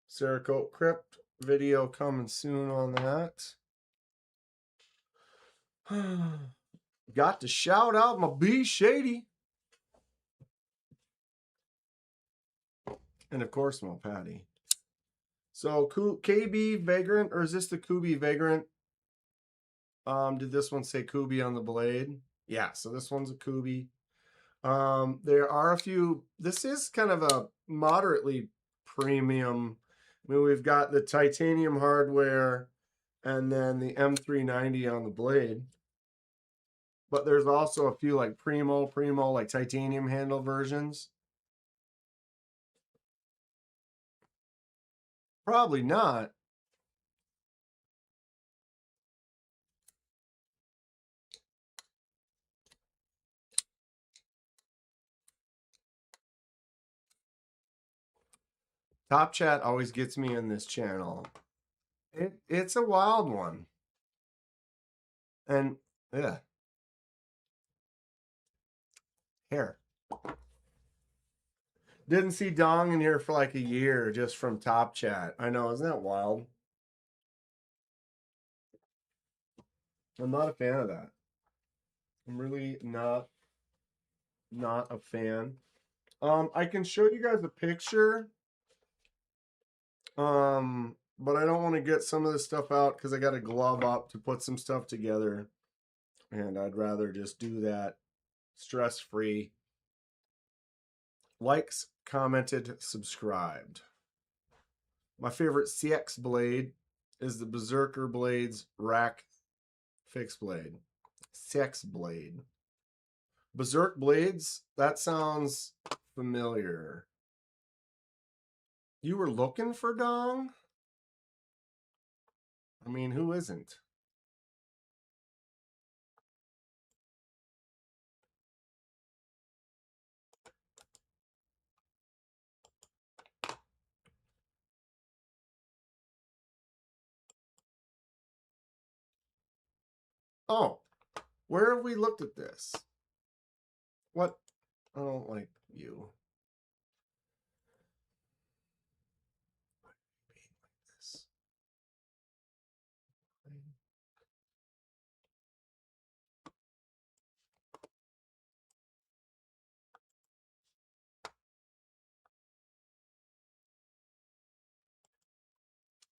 Cerakote Crypt video coming soon on that. Got to shout out my B Shady. And of course my Patty. So KB Vagrant, or is this the Kubi Vagrant? Did this one say Kubi on the blade? Yeah, so this one's a Kubi. There are a few. This is kind of a moderately premium. I mean, we've got the titanium hardware and then the M390 on the blade. But there's also a few like primo, like titanium handle versions. Probably not. Top Chat always gets me in this channel. It's a wild one. And yeah. Hair. Didn't see Dong in here for like a year just from Top Chat. I know, isn't that wild? I'm not a fan of that. I'm really not a fan. I can show you guys a picture. But I don't want to get some of this stuff out because I got to glove up to put some stuff together. And I'd rather just do that stress-free. Likes, commented, subscribed. My favorite CX blade is the Berserker Blades Rack Fixed Blade. CX blade. Berserk Blades? That sounds familiar. You were looking for Dong? I mean, who isn't? Oh, where have we looked at this? What? I don't like you.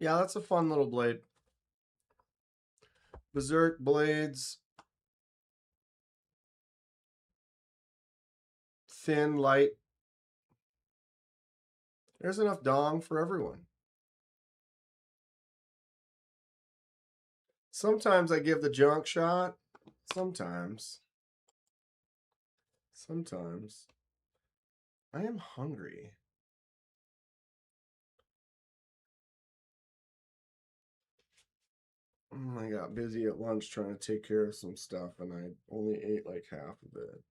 Yeah, that's a fun little blade. Berserk blades. Thin, light. There's enough dong for everyone. Sometimes I give the junk shot. Sometimes. I am hungry. I got busy at lunch trying to take care of some stuff, and I only ate like half of it.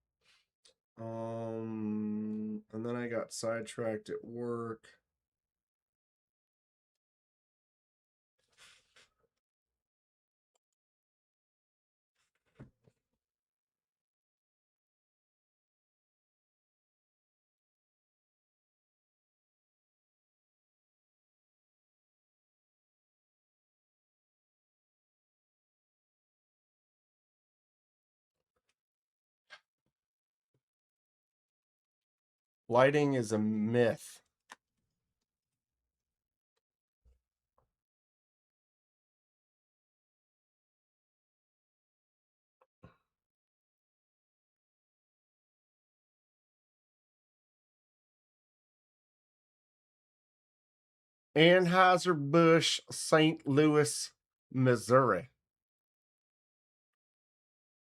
And then I got sidetracked at work. Lighting is a myth. Anheuser-Busch, St. Louis, Missouri.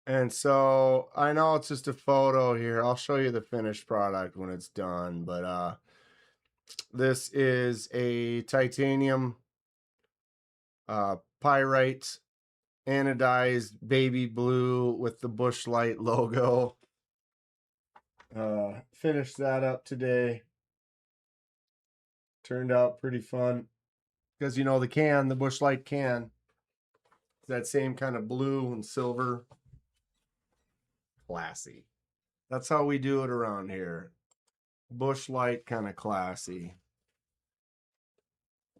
And so I know it's just a photo here. I'll show you the finished product when it's done. But this is a titanium pyrite anodized baby blue with the Busch Light logo. Finished that up today. Turned out pretty fun. Because, you know, the Busch Light can, that same kind of blue and silver. Classy. That's how we do it around here. Busch Light, kind of classy.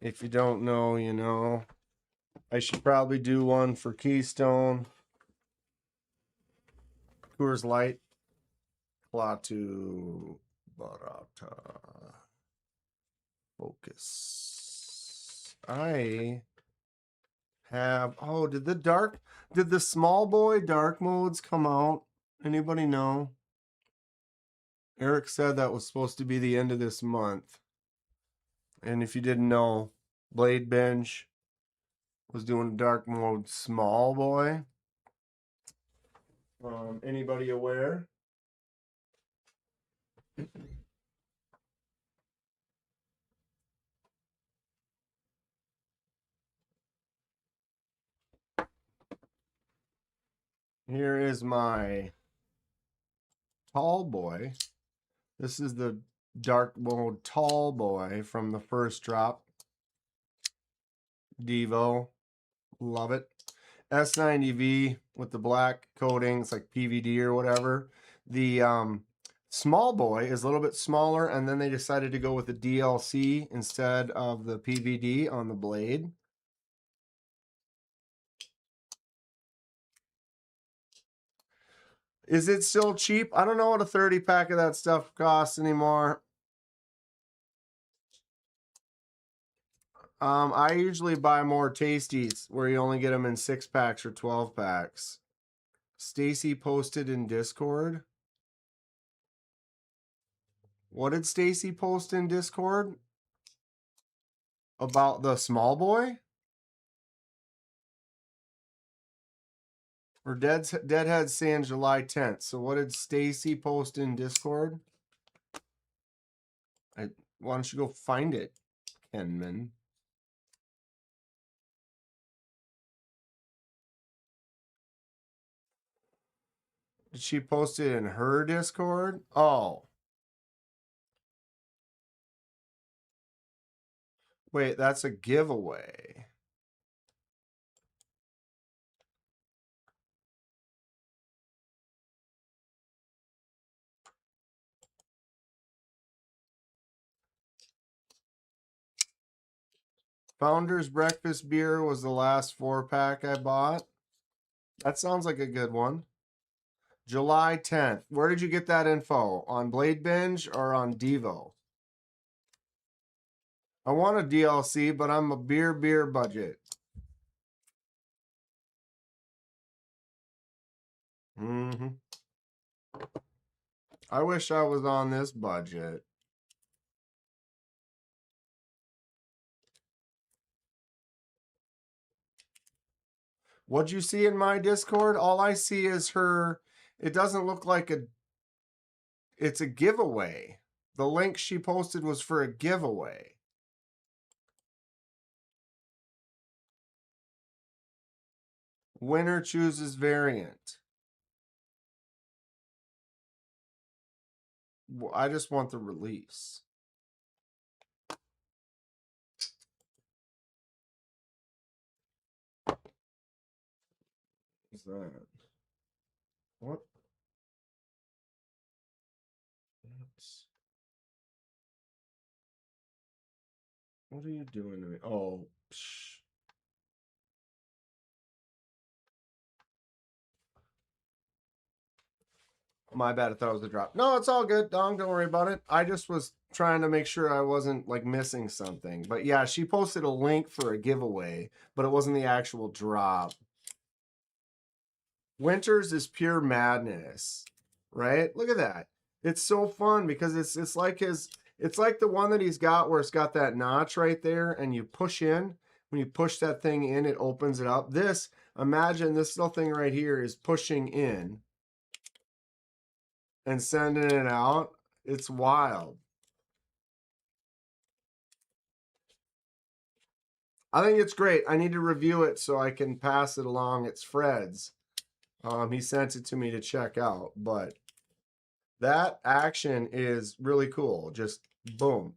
If you don't know, you know. I should probably do one for Keystone. Coors Light. Klaatu Barata. Focus. I have, oh, did the small boy dark modes come out? Anybody know? Eric said that was supposed to be the end of this month. And if you didn't know, Bladebinge was doing dark mode small boy. Anybody aware? Here is my tall boy. This is the dark mode tall boy from the first drop. Devo. Love it. S90V with the black coating. It's like PVD or whatever. The small boy is a little bit smaller, and then they decided to go with the DLC instead of the PVD on the blade. Is it still cheap? I don't know what a 30 pack of that stuff costs anymore. I usually buy more Tasties where you only get them in 6 packs or 12 packs. Stacy posted in Discord. What did Stacy post in Discord? About the small boy? Or Deadhead saying July 10th. So what did Stacy post in Discord? Why don't you go find it, Kenman? Did she post it in her Discord? Oh. Wait, that's a giveaway. Founder's Breakfast Beer was the last 4-pack I bought. That sounds like a good one. July 10th. Where did you get that info? On Bladebinge or on Devo? I want a DLC, but I'm a beer budget. I wish I was on this budget. What'd you see in my Discord? All I see is her. It doesn't look like it's a giveaway. The link she posted was for a giveaway. Winner chooses variant. I just want the release. What's that? What? What are you doing to me? Oh, psh. My bad. I thought it was a drop. No, it's all good, Dong. Don't worry about it. I just was trying to make sure I wasn't like missing something. But yeah, she posted a link for a giveaway, but it wasn't the actual drop. Winters is pure madness, right? Look at that. It's so fun because it's like it's like the one that he's got where it's got that notch right there, and you push in. When you push that thing in, it opens it up. This, imagine this little thing right here is pushing in and sending it out. It's wild. I think it's great. I need to review it so I can pass it along. It's Fred's. He sent it to me to check out, but that action is really cool. Just boom.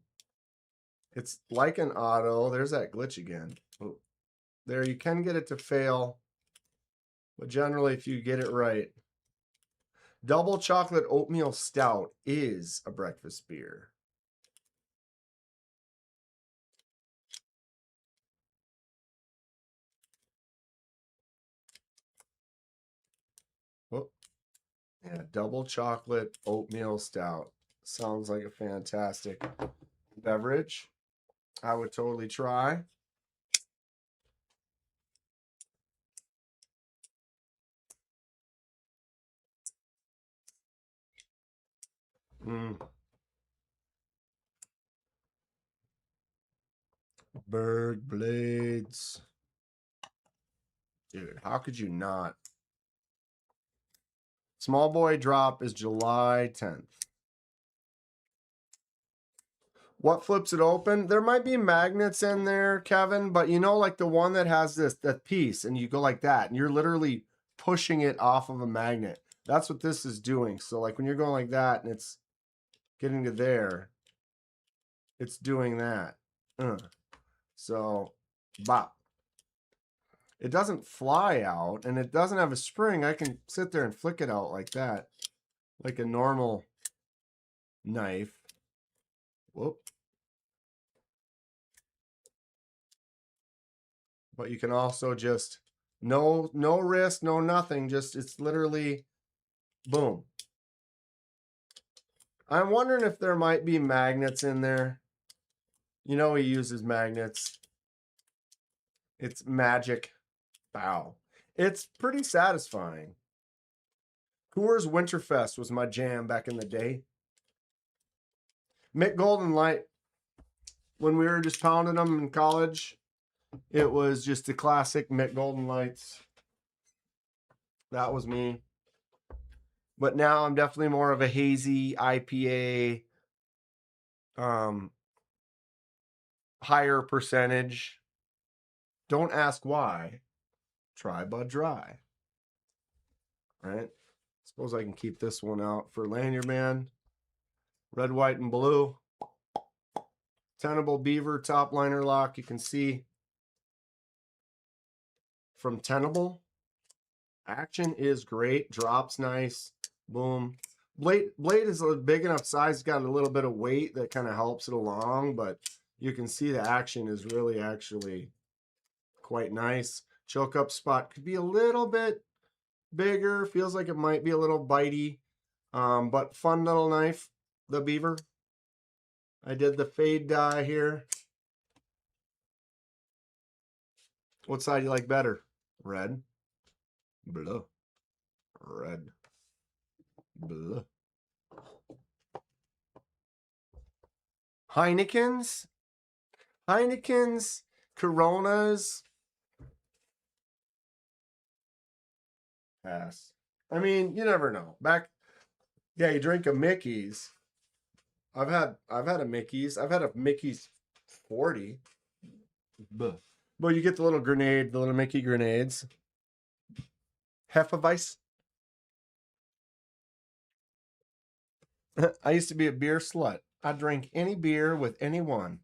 It's like an auto. There's that glitch again. Oh, there, you can get it to fail, but generally if you get it right. Double chocolate oatmeal stout is a breakfast beer. Oh, yeah, double chocolate oatmeal stout. Sounds like a fantastic beverage. I would totally try. Berg blades. Dude, how could you not? Small boy drop is July 10th. What flips it open? There might be magnets in there, Kevin, but you know, like the one that has that piece, and you go like that, and you're literally pushing it off of a magnet. That's what this is doing. So like when you're going like that and it's getting to there, it's doing that. So, bop. It doesn't fly out, and it doesn't have a spring. I can sit there and flick it out like that, like a normal knife. Whoop. But you can also just, no wrist, no nothing. Just, it's literally, boom. I'm wondering if there might be magnets in there. You know he uses magnets. It's magic. Wow. It's pretty satisfying. Coors Winterfest was my jam back in the day. Mick Golden Light, when we were just pounding them in college, it was just the classic Mick Golden Lights. That was me. But now I'm definitely more of a hazy IPA, higher percentage. Don't ask why. Try Bud Dry. Right? Suppose I can keep this one out for Lanyard Man. Red, white, and blue. Tenable Beaver top liner lock. You can see from Tenable. Action is great. Drops nice. Boom. Blade is a big enough size. It's got a little bit of weight that kind of helps it along, but you can see the action is really actually quite nice. Choke up spot could be a little bit bigger. Feels like it might be a little bitey, but fun little knife. The Beaver. I did the fade dye here. What side do you like better? Red. Blue. Red. Blue. Heineken's. Heineken's. Coronas. Pass. I mean, you never know. Yeah, you drink a Mickey's. I've had a Mickey's. I've had a Mickey's 40. But you get the little grenade, the little Mickey grenades. Hefeweiss. I used to be a beer slut. I drank any beer with anyone.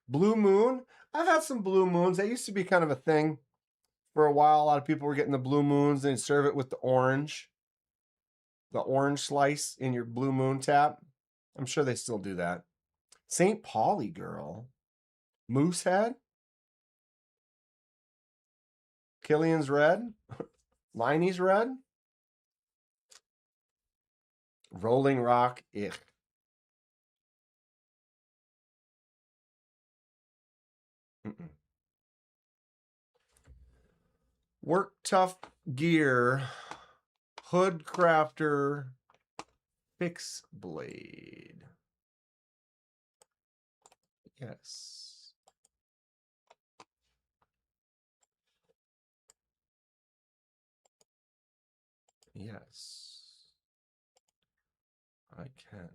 Blue Moon. I've had some Blue Moons. That used to be kind of a thing for a while. A lot of people were getting the Blue Moons and serve it with the orange slice in your Blue Moon tap. I'm sure they still do that. St. Pauli girl. Moosehead. Killian's Red. Liney's Red. Rolling Rock. Ich. Work Tough Gear. Hood Crafter. Fix Blade. Yes. Yes. I can.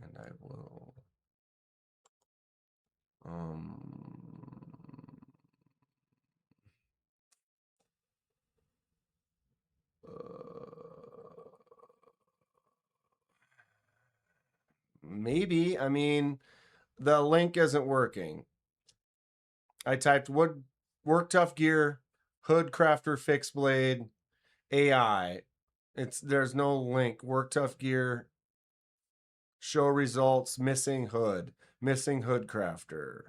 And I will. Maybe. I mean, the link isn't working. I typed Work Tough Gear, Hood Crafter Fix Blade, AI. There's no link. Work Tough Gear, show results, missing hood crafter.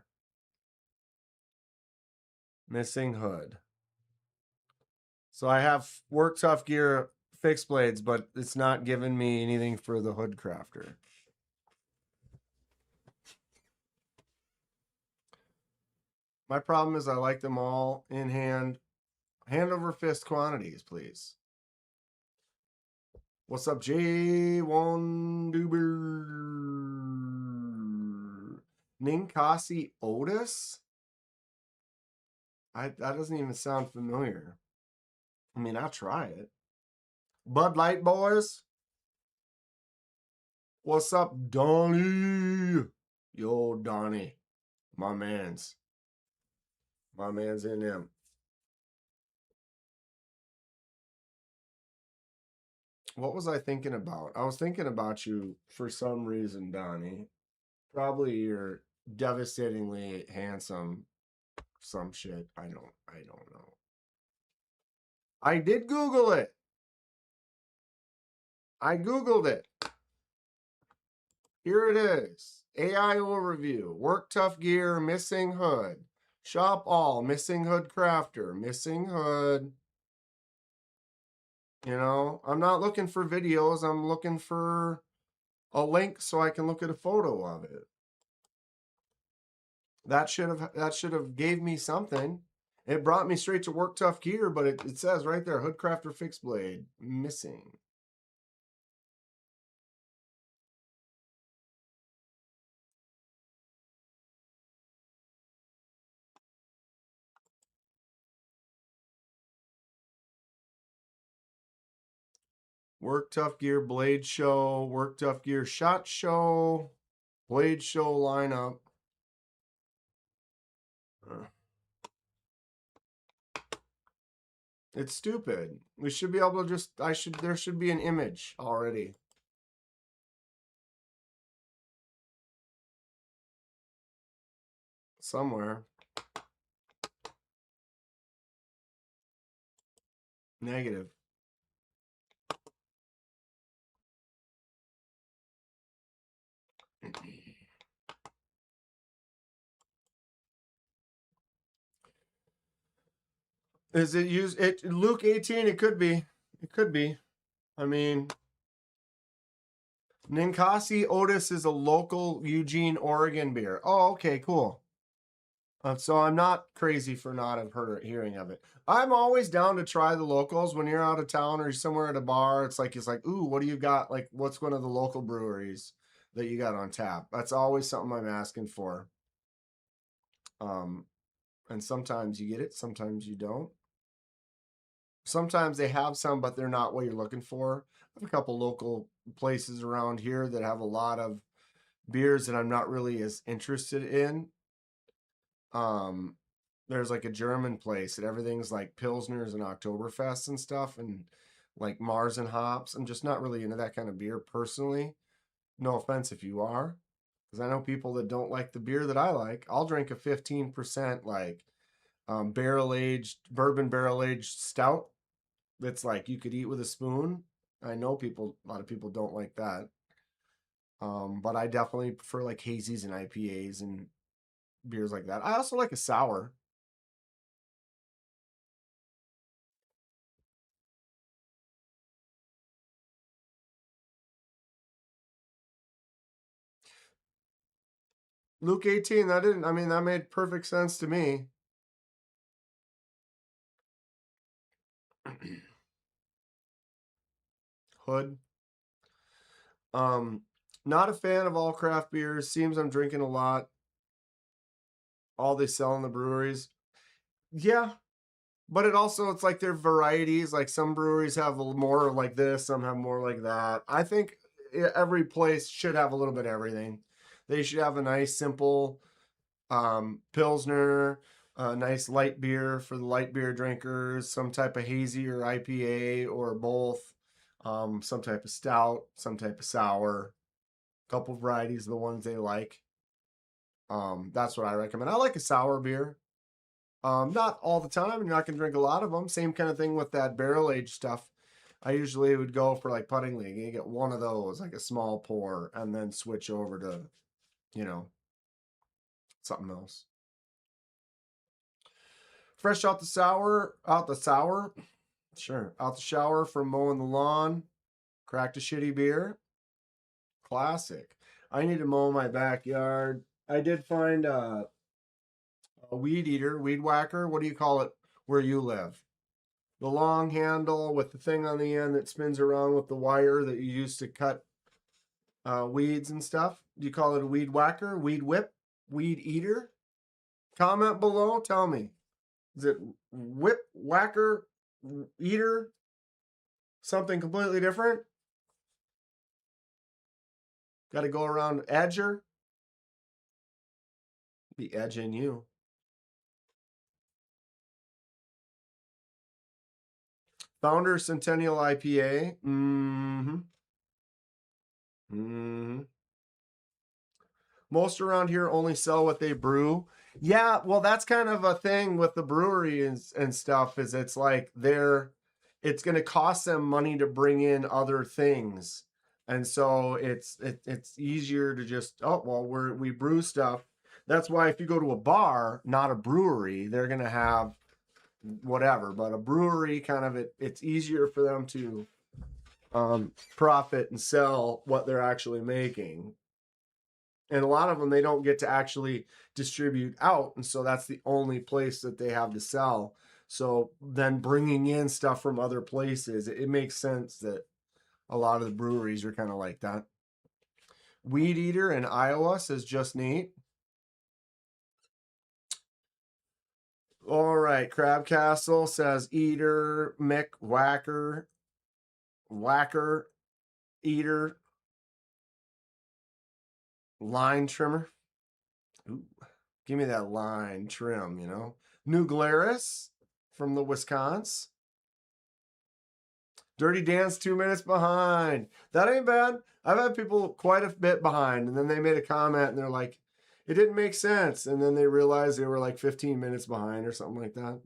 Missing hood. So I have Work Tough Gear Fix Blades, but it's not giving me anything for the hood crafter. My problem is I like them all in hand over fist quantities, please. What's up, J1 Duber? Ninkasi Otis? That doesn't even sound familiar. I mean, I'll try it. Bud Light boys? What's up, Donnie? Yo, Donnie. My man's in him. What was I thinking about? I was thinking about you for some reason, Donnie. Probably you're devastatingly handsome. Some shit. I don't know. I did Google it. I Googled it. Here it is. AI overview. Work Tough Gear, missing hood. Shop all, missing hood crafter, missing hood. You know, I'm not looking for videos. I'm looking for a link so I can look at a photo of it. That should have gave me something. It brought me straight to Work Tough Gear, but it says right there, Hood Crafter Fix Blade, missing. Work Tough Gear Blade Show, Work Tough Gear Shot Show, Blade Show lineup. It's stupid. We should be able to there should be an image already. Somewhere. Negative. Is it used? Luke 18? It could be. It could be. I mean, Ninkasi Otis is a local Eugene, Oregon beer. Oh, okay, cool. So I'm not crazy for not have hearing of it. I'm always down to try the locals when you're out of town or you're somewhere at a bar. It's like, ooh, what do you got? Like, what's one of the local breweries that you got on tap? That's always something I'm asking for. And sometimes you get it, sometimes you don't. Sometimes they have some, but they're not what you're looking for. I have a couple local places around here that have a lot of beers that I'm not really as interested in. There's like a German place and everything's like Pilsners and Oktoberfest and stuff and like Mars and hops. I'm just not really into that kind of beer personally. No offense if you are, because I know people that don't like the beer that I like. I'll drink a 15% like bourbon barrel aged stout that's like you could eat with a spoon. I know a lot of people don't like that. But I definitely prefer like hazies and IPAs and beers like that. I also like a sour. Luke 18, that made perfect sense to me. Hood. Um, Not a fan of all craft beers. Seems I'm drinking a lot. All they sell in the breweries. Yeah, but it's like their varieties. Like some breweries have more like this, some have more like that. I think every place should have a little bit of everything. They should have a nice, simple Pilsner, a nice light beer for the light beer drinkers, some type of hazy or IPA or both, some type of stout, some type of sour, a couple varieties of the ones they like. That's what I recommend. I like a sour beer. Not all the time. You're not gonna drink a lot of them. Same kind of thing with that barrel aged stuff. I usually would go for like putting league. You get one of those, like a small pour, and then switch over to, you know, something else. Fresh out the sour, sure, out the shower from mowing the lawn, cracked a shitty beer, classic. I need to mow my backyard. I did find a weed eater, weed whacker. What do you call it where you live? The long handle with the thing on the end that spins around with the wire that you use to cut weeds and stuff. Do you call it a weed whacker, weed whip, weed eater? Comment below. Tell me. Is it whip, whacker, eater, something completely different? Got to go around edger. Be edging you. Founder Centennial IPA. Mm-hmm. Mm-hmm. Most around here only sell what they brew. Yeah, well, that's kind of a thing with the brewery and stuff. Is it's like it's going to cost them money to bring in other things, and so it's easier to just we brew stuff. That's why if you go to a bar, not a brewery, they're going to have whatever, but a brewery kind of it's easier for them to profit and sell what they're actually making. And a lot of them they don't get to actually distribute out, and so that's the only place that they have to sell. So then bringing in stuff from other places, it makes sense that a lot of the breweries are kind of like that. Weed Eater in Iowa says just neat. All right, Crab Castle says Eater, Mick, Whacker, Whacker, Eater, line trimmer. Ooh, give me that line trim, you know. New Glarus from the Wisconsin. Dirty Dance 2 minutes behind. That ain't bad. I've had people quite a bit behind, and then they made a comment and they're like, it didn't make sense. And then they realized they were like 15 minutes behind or something like that.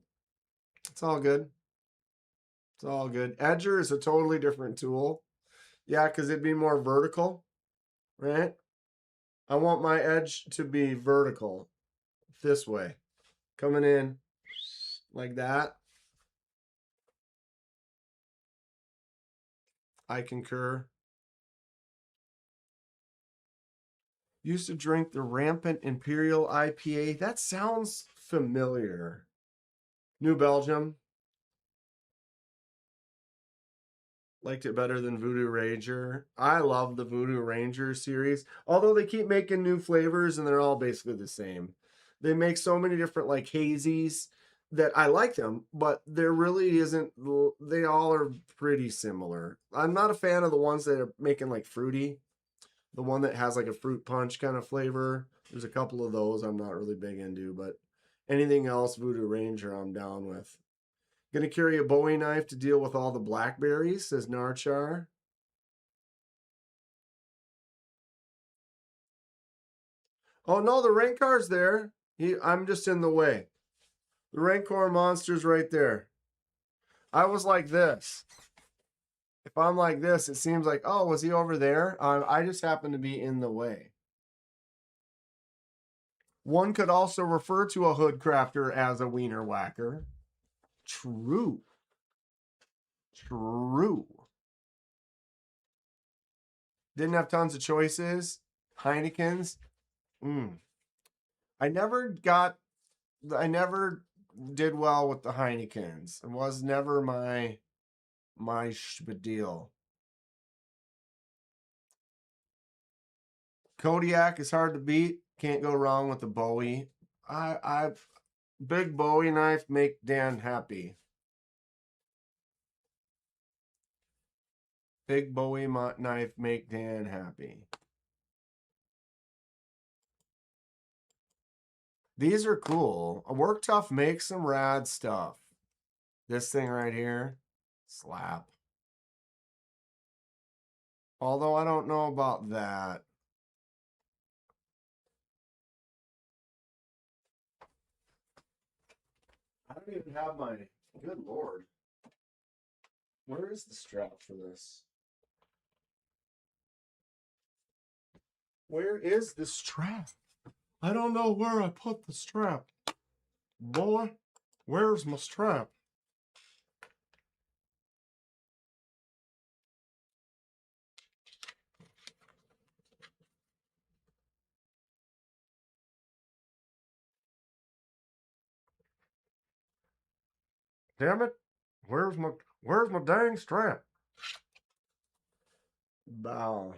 It's all good. It's all good. Edger is a totally different tool. Yeah, because it'd be more vertical, right? I want my edge to be vertical this way, coming in like that. I concur. Used to drink the Rampant Imperial IPA. That sounds familiar. New Belgium. Liked it better than Voodoo Ranger. I love the Voodoo Ranger series. Although they keep making new flavors and they're all basically the same. They make so many different like hazies that I like them, but there really isn't. They all are pretty similar. I'm not a fan of the ones that are making like fruity. The one that has like a fruit punch kind of flavor. There's a couple of those I'm not really big into, but anything else Voodoo Ranger I'm down with. Gonna carry a Bowie knife to deal with all the blackberries, says Narchar. Oh no, the Rankar's there. I'm just in the way. The Rancor monster's right there. I was like this. If I'm like this, it seems like, oh, was he over there? I just happen to be in the way. One could also refer to a hood crafter as a wiener whacker. True. True. Didn't have tons of choices. Heineken's. I never did well with the Heineken's. It was never my deal. Kodiak is hard to beat. Can't go wrong with the Bowie. I've big Bowie knife make Dan happy. Big Bowie knife make Dan happy. These are cool. Work Tough makes some rad stuff. This thing right here, slap. Although I don't know about that. I don't even have my, good Lord. Where is the strap for this? Where is the strap? I don't know where I put the strap. Boy, where's my strap? Damn it. Where's my dang strap? Bow.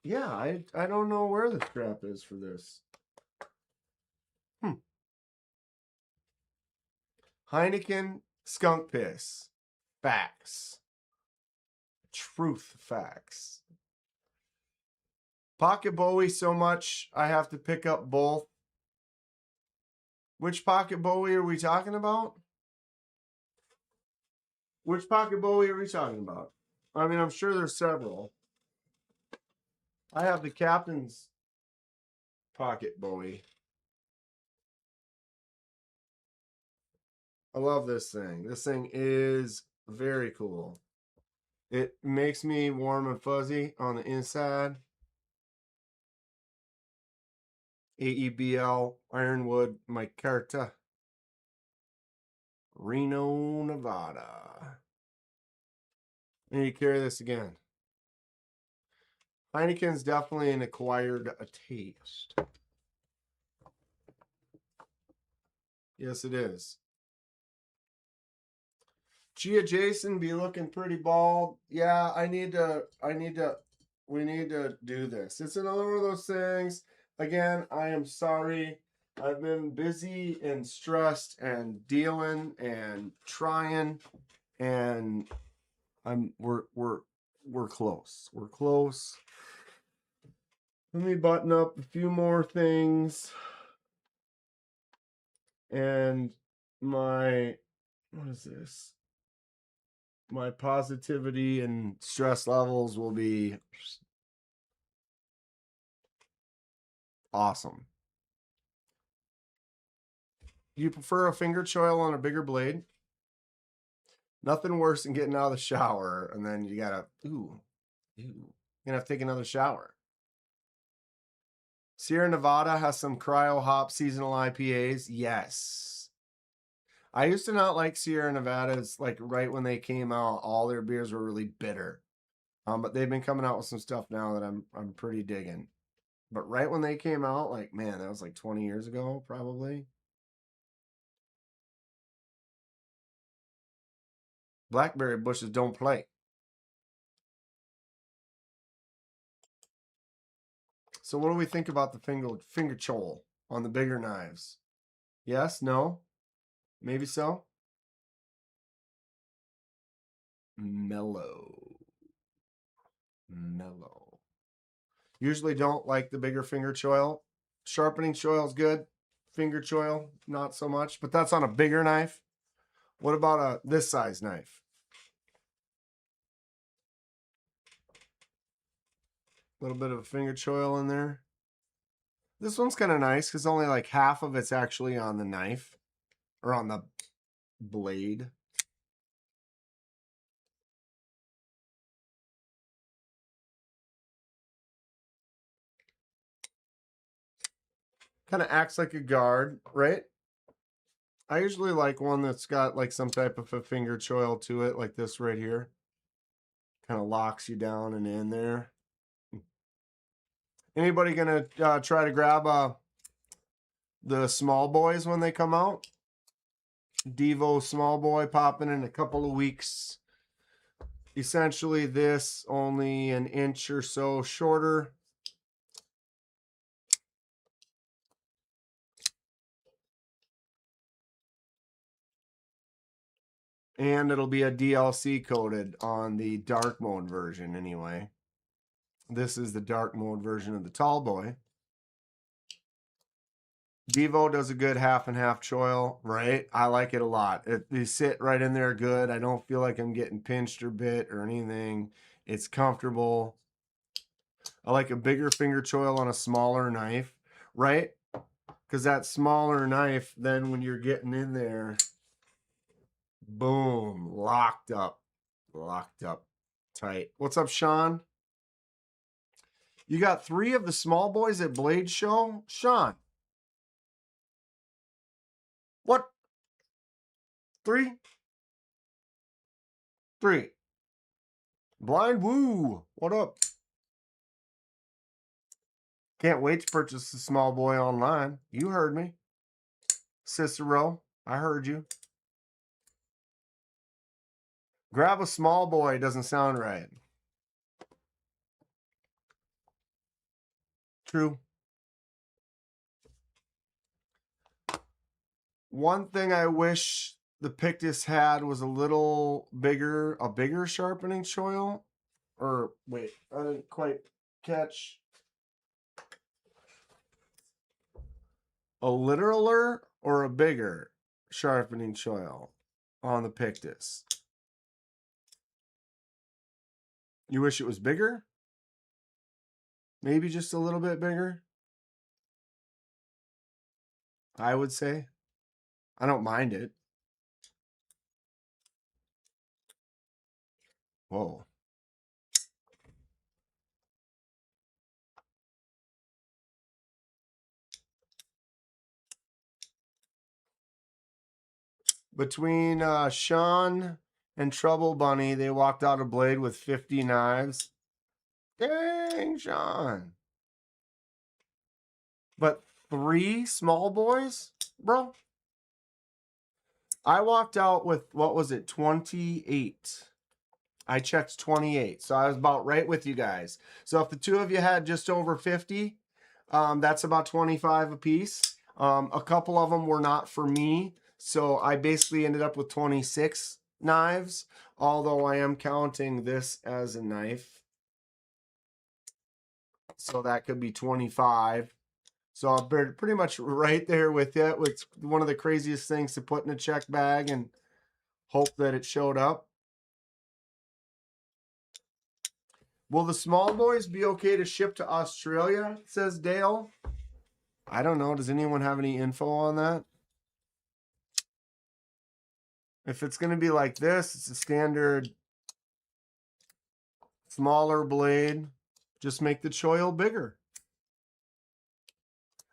Yeah, I don't know where the strap is for this. Heineken skunk piss. Facts. Truth facts. Pocket Bowie so much I have to pick up both. Which Pocket Bowie are we talking about? Which Pocket Bowie are we talking about? I mean, I'm sure there's several. I have the Captain's Pocket Bowie. I love this thing. This thing is very cool. It makes me warm and fuzzy on the inside. AEBL Ironwood Micarta, Reno, Nevada. I need to carry this again. Heineken's definitely an acquired taste. Yes, it is. Gia Jason be looking pretty bald. Yeah, we need to do this. It's another one of those things. Again, I am sorry. I've been busy and stressed and dealing and trying, and we're close. We're close. Let me button up a few more things. And what is this? My positivity and stress levels will be awesome. Do you prefer a finger choil on a bigger blade? Nothing worse than getting out of the shower and then you gotta, you're gonna have to take another shower. Sierra Nevada has some cryo hop seasonal IPAs. Yes. I used to not like Sierra Nevadas, like right when they came out, all their beers were really bitter. But they've been coming out with some stuff now that I'm pretty digging. But right when they came out, like, man, that was like 20 years ago, probably. Blackberry bushes don't play. So what do we think about the finger chole on the bigger knives? Yes, no, maybe so. Mellow. Usually don't like the bigger finger choil. Sharpening choil is good. Finger choil, not so much. But that's on a bigger knife. What about this size knife? A little bit of a finger choil in there. This one's kind of nice because only like half of it's actually on the knife or on the blade. Kind of acts like a guard, right? I usually like one that's got like some type of a finger choil to it, like this right here. Kind of locks you down and in there. Anybody gonna try to grab the small boys when they come out? Devo small boy popping in a couple of weeks. Essentially this only an inch or so shorter. And it'll be a DLC coded on the dark mode version anyway. This is the dark mode version of the tall boy. Devo does a good half and half choil, right? I like it a lot. They sit right in there good. I don't feel like I'm getting pinched or bit or anything. It's comfortable. I like a bigger finger choil on a smaller knife, right? Because that smaller knife, then when you're getting in there, boom, locked up tight. What's up, Sean? You got 3 of the small boys at Blade Show? Sean. What? 3? 3. Blind Woo. What up? Can't wait to purchase the small boy online. You heard me. Cicero, I heard you. Grab a small boy doesn't sound right. True. One thing I wish the Pictus had was a bigger sharpening choil. Or wait, I didn't quite catch. A literaler or a bigger sharpening choil on the Pictus? You wish it was bigger? Maybe just a little bit bigger? I would say. I don't mind it. Whoa. Between Sean and Trouble Bunny, they walked out a blade with 50 knives. Dang, Sean. But 3 small boys, bro? I walked out with, what was it, 28. I checked 28. So I was about right with you guys. So if the 2 of you had just over 50, that's about 25 apiece. A couple of them were not for me. So I basically ended up with 26 knives, although I am counting this as a knife. So that could be 25. So I'm pretty much right there with it. It's one of the craziest things to put in a check bag and hope that it showed up. Will the small boys be okay to ship to Australia, says Dale? I don't know. Does anyone have any info on that? If it's going to be like this, it's a standard smaller blade. Just make the choil bigger.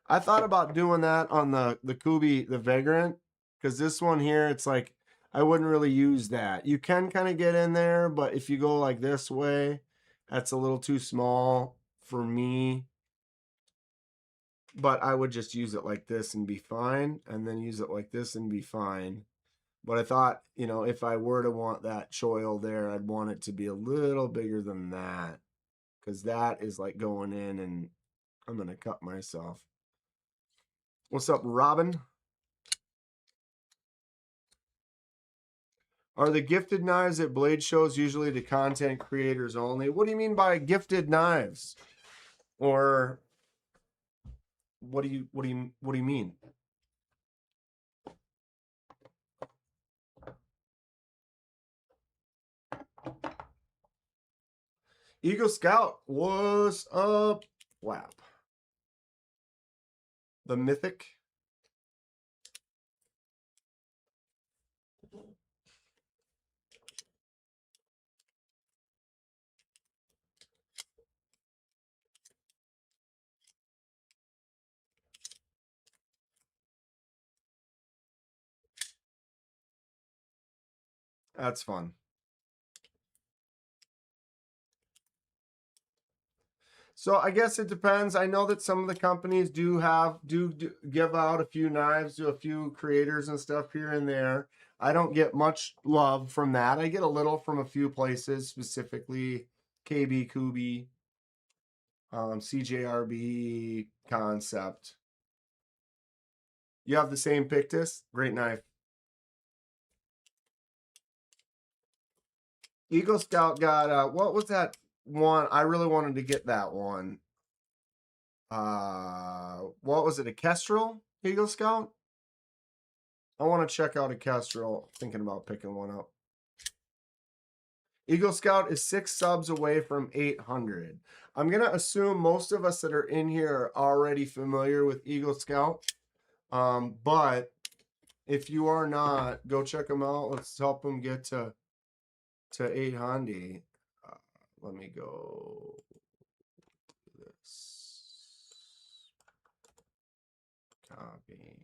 I thought about doing that on the Kubi, the Vagrant, because this one here, it's like, I wouldn't really use that. You can kind of get in there, but if you go like this way, That's a little too small for me. But I would just use it like this and be fine, and then use it like this and be fine. But I thought, you know, if I were to want that choil there, I'd want it to be a little bigger than that, because that is like going in and I'm going to cut myself. What's up, Robin? Are the gifted knives at blade shows usually to content creators only? What do you mean by gifted knives? Or what do you mean? Eagle Scout, what's up? Wow. The Mythic. That's fun. So I guess it depends. I know that some of the companies do give out a few knives to a few creators and stuff here and there. I don't get much love from that. I get a little from a few places, specifically KB Kubi, CJRB, Kansept. You have the same Pictus? Great knife. Eagle Scout got, what was that one? I really wanted to get that one. What was it? A Kestrel Eagle Scout? I want to check out a Kestrel. Thinking about picking one up. Eagle Scout is 6 subs away from 800. I'm going to assume most of us that are in here are already familiar with Eagle Scout. But if you are not, go check them out. Let's help them get to 800. Let me go this. Copy.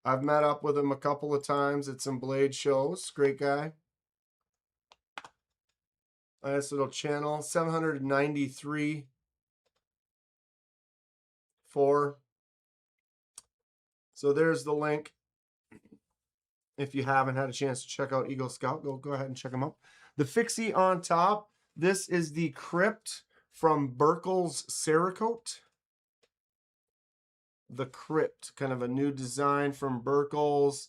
I've met up with him a couple of times at some blade shows. Great guy. Nice little channel. 793. 4. So there's the link. If you haven't had a chance to check out Eagle Scout, go ahead and check them out. The fixie on top. This is the Crypt from Burkle's Cerakote. The Crypt, kind of a new design from Burkle's.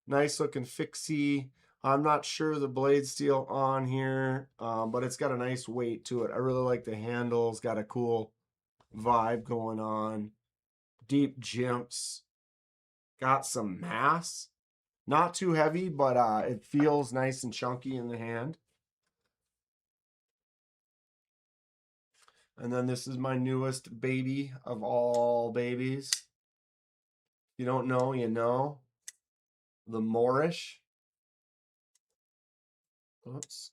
Nice looking fixie. I'm not sure the blade steel on here, but it's got a nice weight to it. I really like the handles. Got a cool vibe going on. Deep jimps. Got some mass. Not too heavy, but it feels nice and chunky in the hand. And then this is my newest baby of all babies. If you don't know, you know. The Moorish. Oops.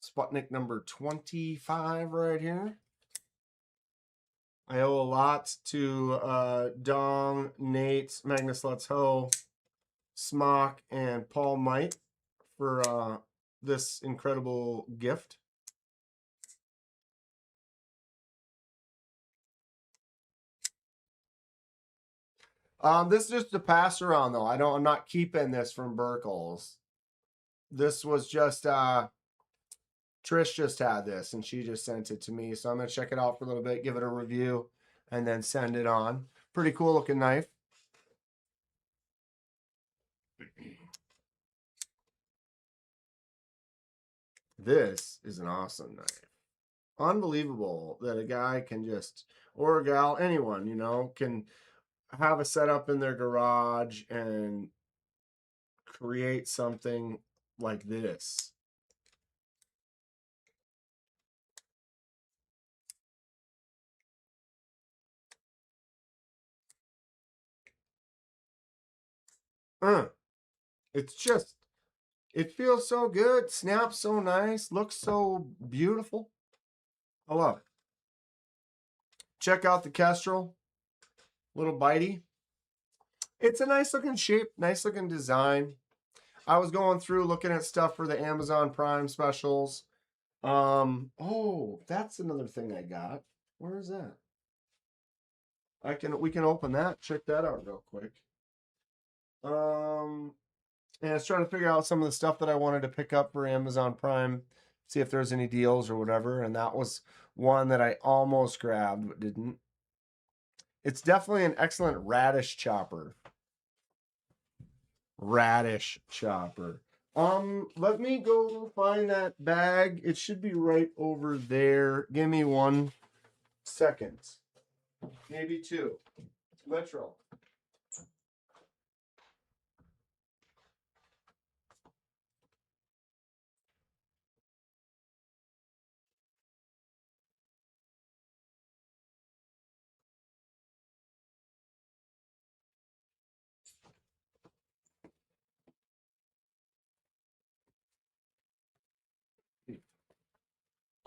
Sputnik number 25 right here. I owe a lot to Dom, Nate, Magnus Let's Ho, Smock, and Paul Might for this incredible gift. This is just a pass around though. I'm not keeping this from Burkle's. This was just Trish just had this and she just sent it to me. So I'm gonna check it out for a little bit, give it a review, and then send it on. Pretty cool looking knife. This is an awesome knife. Unbelievable that a guy can just, or a gal, anyone, you know, can have a setup in their garage and create something like this. It's just, it feels so good, snaps so nice, looks so beautiful. I love it. Check out the Kestrel. Little bitey. It's a nice looking shape, nice looking design. I was going through looking at stuff for the Amazon Prime specials. Oh, that's another thing I got. Where is that? We can open that, check that out real quick. And I was trying to figure out some of the stuff that I wanted to pick up for Amazon Prime, see if there's any deals or whatever, and that was one that I almost grabbed but didn't. It's definitely an excellent radish chopper. Radish chopper. Let me go find that bag. It should be right over there. Give me 1 second. Maybe 2. Metro.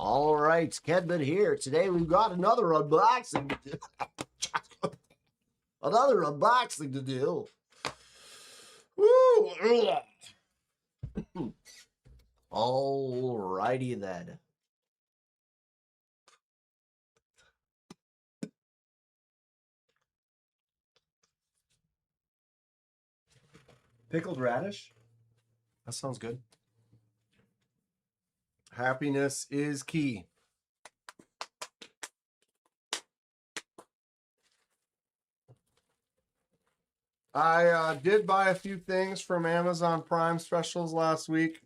All right, Kedman here. Today we've got another unboxing to do. Another unboxing to do. Woo! All righty then. Pickled radish? That sounds good. Happiness is key. I did buy a few things from Amazon Prime specials last week.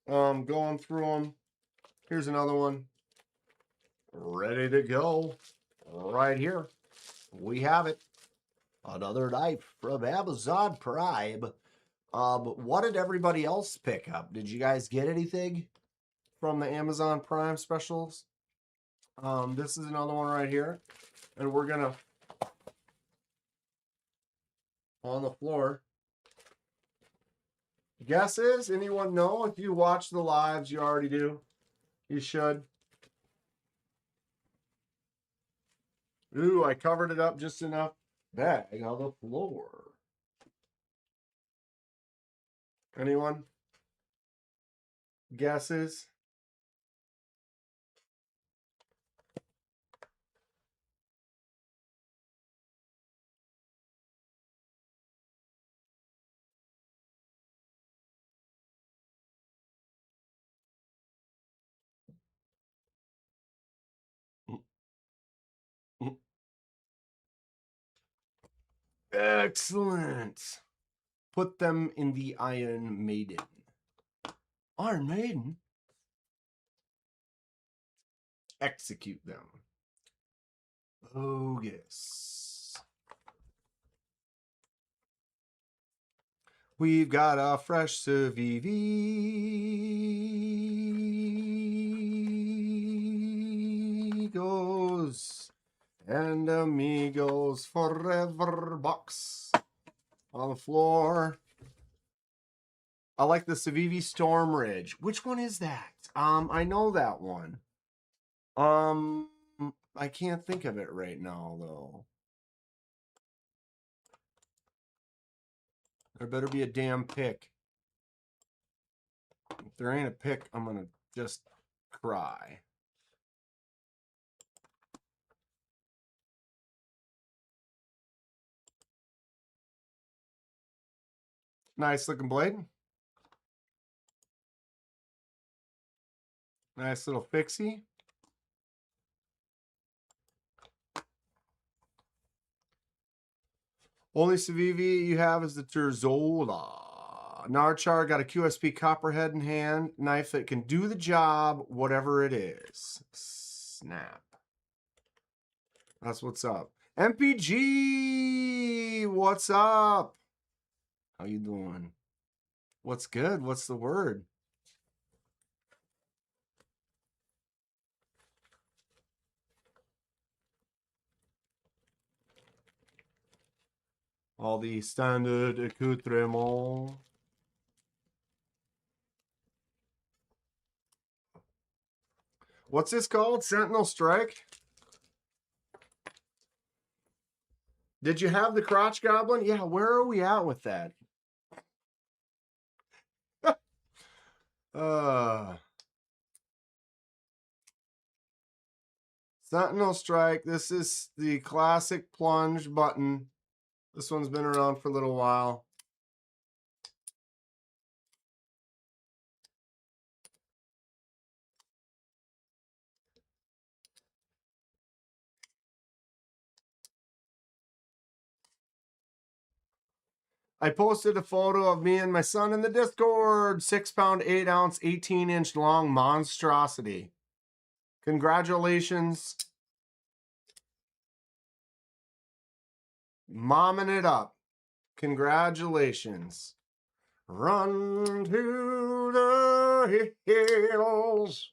Going through them. Here's another one. Ready to go. Right here. We have it. Another knife from Amazon Prime. What did everybody else pick up? Did you guys get anything From the Amazon Prime specials. This is another one right here. And we're gonna on the floor. Guesses? Anyone know? If you watch the lives, you already do. You should. Ooh, I covered it up just enough. Bag on the floor. Anyone? Guesses? Excellent. Put them in the Iron Maiden. Iron Maiden? Execute them. Bogus. We've got a fresh Civivi goes and amigos forever box on the floor. I like the Civivi Storm Ridge. Which one is that? I know that one. I can't think of it right now though. There better be a damn pick. If there ain't a pick, I'm gonna just cry. Nice looking blade. Nice little fixie. Only Civivi you have is the Terzola. Narchar got a QSP copperhead in hand. Knife that can do the job, whatever it is. Snap. That's what's up. MPG, what's up? How you doing? What's good? What's the word? All the standard accoutrements. What's this called? Sentinel Strike? Did you have the crotch goblin? Yeah, where are we at with that? Sentinel Strike. This is the classic plunge button. This one's been around for a little while. I posted a photo of me and my son in the Discord. 6 pound, 8 ounce, 18-inch long monstrosity. Congratulations. Momming it up. Congratulations. Run to the hills.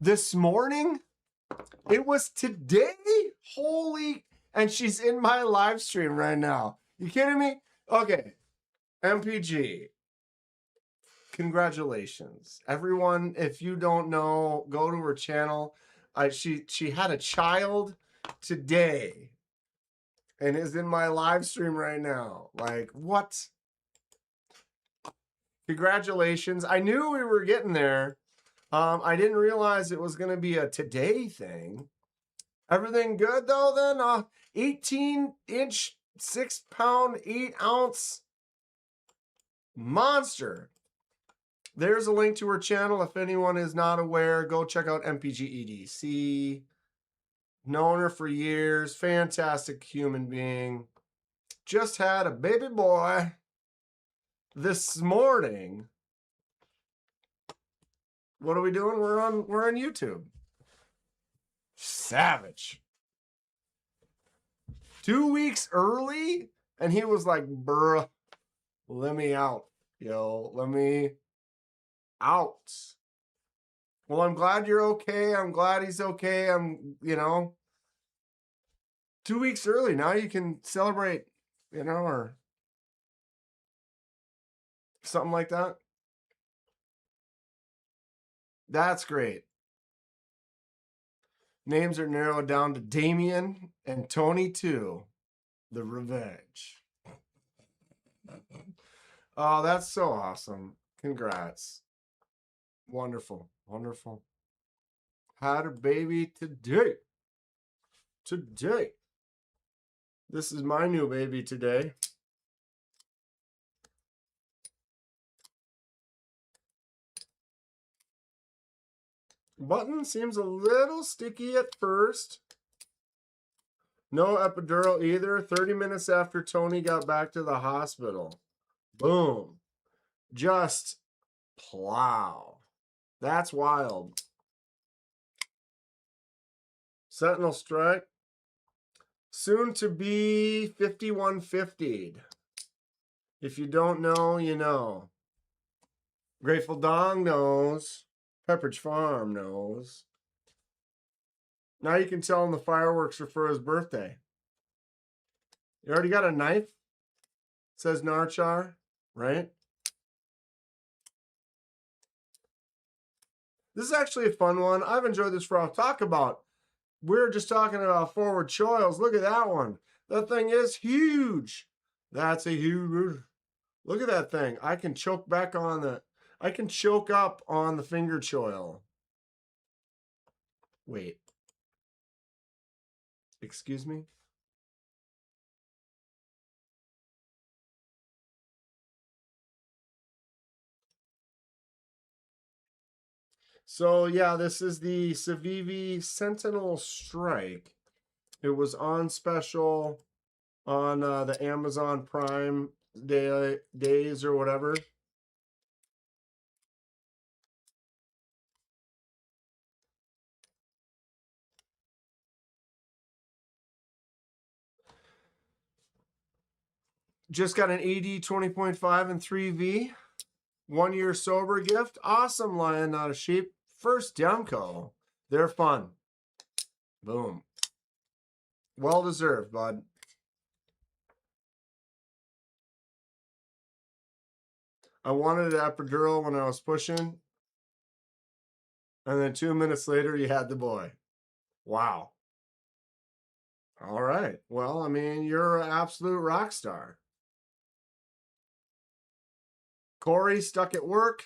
This morning? It was today? Holy... And she's in my live stream right now. You kidding me? Okay. MPG. Congratulations. Everyone, if you don't know, go to her channel. She had a child today and is in my live stream right now. Like, what? Congratulations. I knew we were getting there. I didn't realize it was going to be a today thing. Everything good though then? 18-inch, 6 pound, 8 ounce monster. There's a link to her channel. If anyone is not aware, go check out MPG EDC. Known her for years. Fantastic human being. Just had a baby boy this morning. What are we doing? We're on YouTube. Savage. 2 weeks early, and he was like, bruh, let me out, yo, let me out. Well, I'm glad you're okay. I'm glad he's okay. you know, 2 weeks early. Now you can celebrate, you know, or something like that. That's great. Names are narrowed down to Damien and Tony too. The revenge. Oh, that's so awesome. Congrats. Wonderful. Wonderful. Had a baby today. Today. This is my new baby today. Button seems a little sticky at first. No epidural either. 30 minutes after Tony got back to the hospital. Boom. Just plow. That's wild. Sentinel Strike. Soon to be 5150'd. If you don't know, you know. Grateful Dong knows. Pepperidge Farm knows. Now you can tell him the fireworks are for his birthday. You already got a knife? Says Narchar, right? This is actually a fun one. I've enjoyed this for I'll talk about. We're just talking about forward choils. Look at that one. That thing is huge. That's a huge. Look at that thing. I can choke back on the. I can choke up on the finger choil. Wait. Excuse me? So yeah, this is the Civivi Sentinel Strike. It was on special on the Amazon Prime days or whatever. Just got an AD 20.5 and 3V. 1 year sober gift. Awesome, Lion Not a Sheep. First Demco. They're fun. Boom. Well deserved, bud. I wanted an epidural when I was pushing. And then 2 minutes later, you had the boy. Wow. All right. Well, I mean, you're an absolute rock star. Corey stuck at work.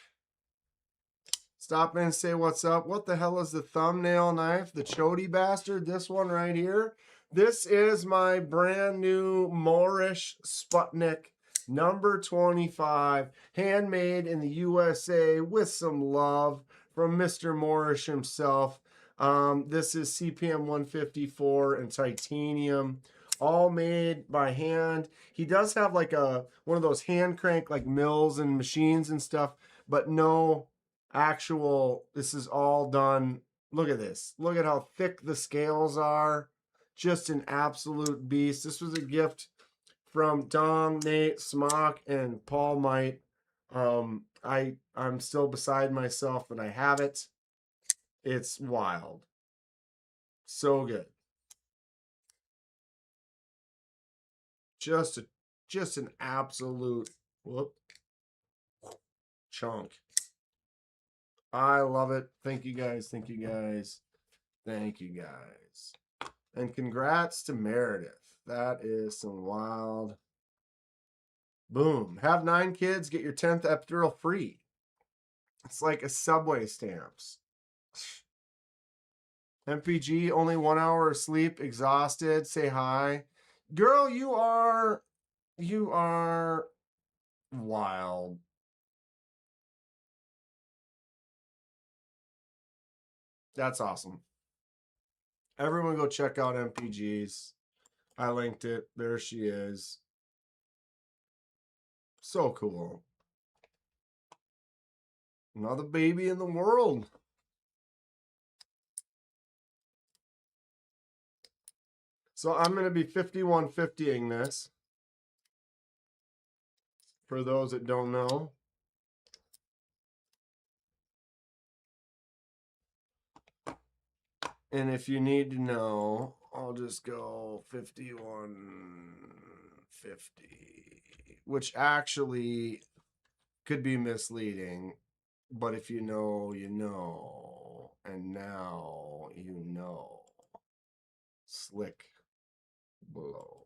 Stop in and say what's up. What the hell is the thumbnail knife? The Chody bastard. This one right here. This is my brand new Moorish Sputnik number 25. Handmade in the USA with some love from Mr. Moorish himself. This is CPM 154 and titanium. All made by hand. He does have like one of those hand crank like mills and machines and stuff, but no actual, this is all done. Look at this. Look at how thick the scales are. Just an absolute beast. This was a gift from Dom, Nate, Smock, and Paul Might. I'm still beside myself that I have it. It's wild. So good. Just an absolute chunk. I love it. Thank you guys. Thank you guys. Thank you guys. And congrats to Meredith. That is some wild. Boom. Have 9 kids, get your 10th epidural free. It's like a Subway stamps. MPG, only 1 hour of sleep, exhausted. Say hi. Girl, you are wild. That's awesome. Everyone go check out MPG's. I linked it. There she is. So cool. Another baby in the world. So I'm going to be 5150ing this. For those that don't know. And if you need to know, I'll just go 5150, which actually could be misleading. But if you know, you know. And now you know. Slick blow.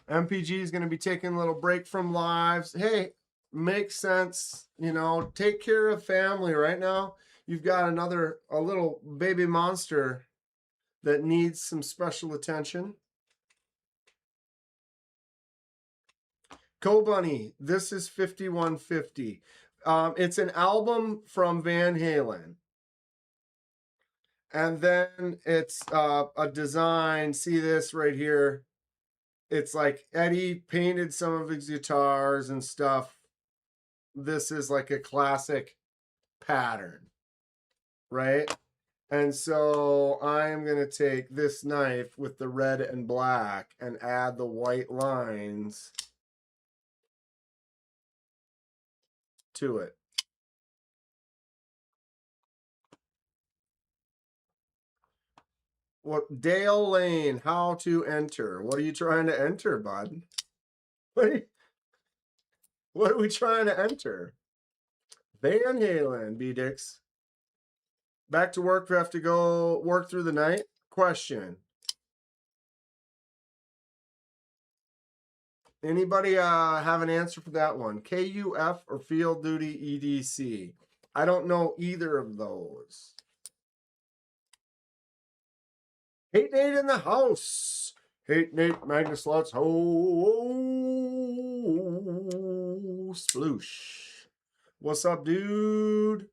MPG is going to be taking a little break from lives. Hey, makes sense. You know, take care of family right now. You've got a little baby monster that needs some special attention. Co-Bunny, this is 5150. It's an album from Van Halen. And then it's a design. See this right here. It's like Eddie painted some of his guitars and stuff. This is like a classic pattern, right? And so I'm going to take this knife with the red and black and add the white lines to it. What Dale Lane, how to enter. What are you trying to enter, bud? What are we trying to enter? Van Halen, B-Dix. Back to work, we have to go work through the night? Question. Anybody have an answer for that one? KUF or field duty EDC? I don't know either of those. Hate Nate in the house. Hate Nate, Magnus Slots. Oh, sploosh. What's up, dude?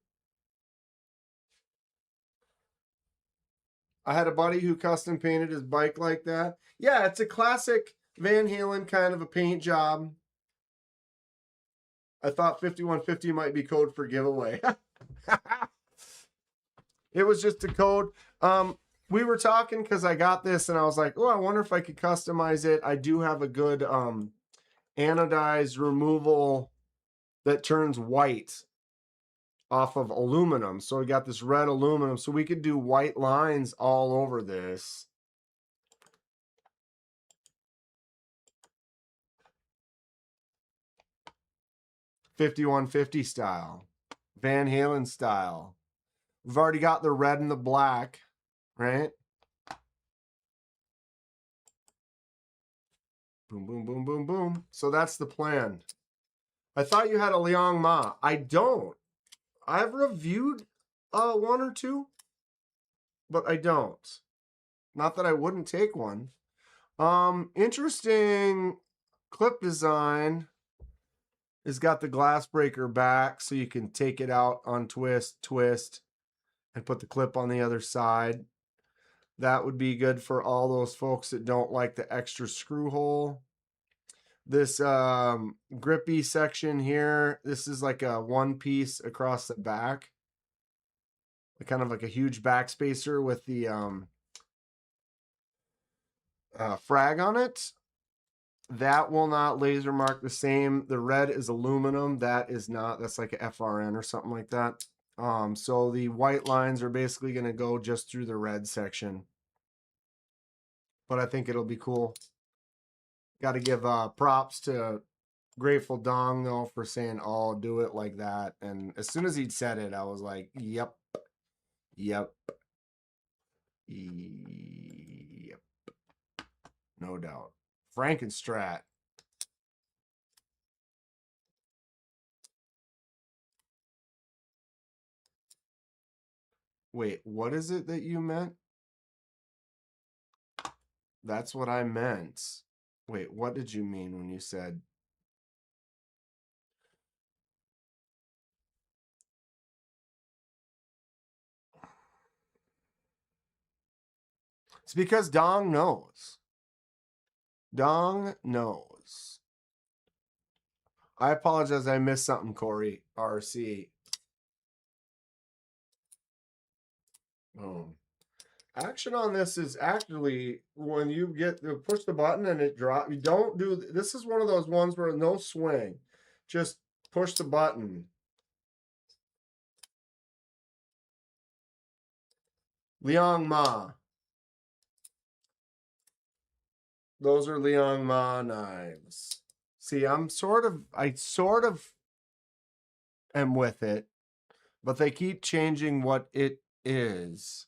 I had a buddy who custom painted his bike like that. Yeah, it's a classic Van Halen kind of a paint job. I thought 5150 might be code for giveaway. It was just a code. We were talking because I got this and I was like, oh, I wonder if I could customize it. I do have a good anodized removal that turns white off of aluminum. So we got this red aluminum. So we could do white lines all over this. $51.50 style. Van Halen style. We've already got the red and the black, right? Boom, boom, boom, boom, boom. So that's the plan. I thought you had a Liang Ma. I don't. I've reviewed one or two, but I don't. Not that I wouldn't take one. Interesting clip design. It's got the glass breaker back, so you can take it out, untwist, twist, and put the clip on the other side. That would be good for all those folks that don't like the extra screw hole. This grippy section here, this is like a one piece across the back. Kind of like a huge backspacer with the frag on it. That will not laser mark the same. The red is aluminum. That is not. That's like a FRN or something like that. So the white lines are basically going to go just through the red section. But I think it'll be cool. Got to give props to Grateful Dong, though, for saying, oh, do it like that. And as soon as he'd said it, I was like, yep. Yep. Yep. No doubt. Frankenstrat. Wait, what is it that you meant? That's what I meant. Wait, what did you mean when you said? It's because Dong knows. Dong knows. I apologize. I missed something, Corey. RC. Action on this is actually when you get to push the button and it drop. You don't do. This is one of those ones where no swing. Just push the button. Liang Ma. Those are Liang Ma knives. See, I sort of am with it, but they keep changing what it is.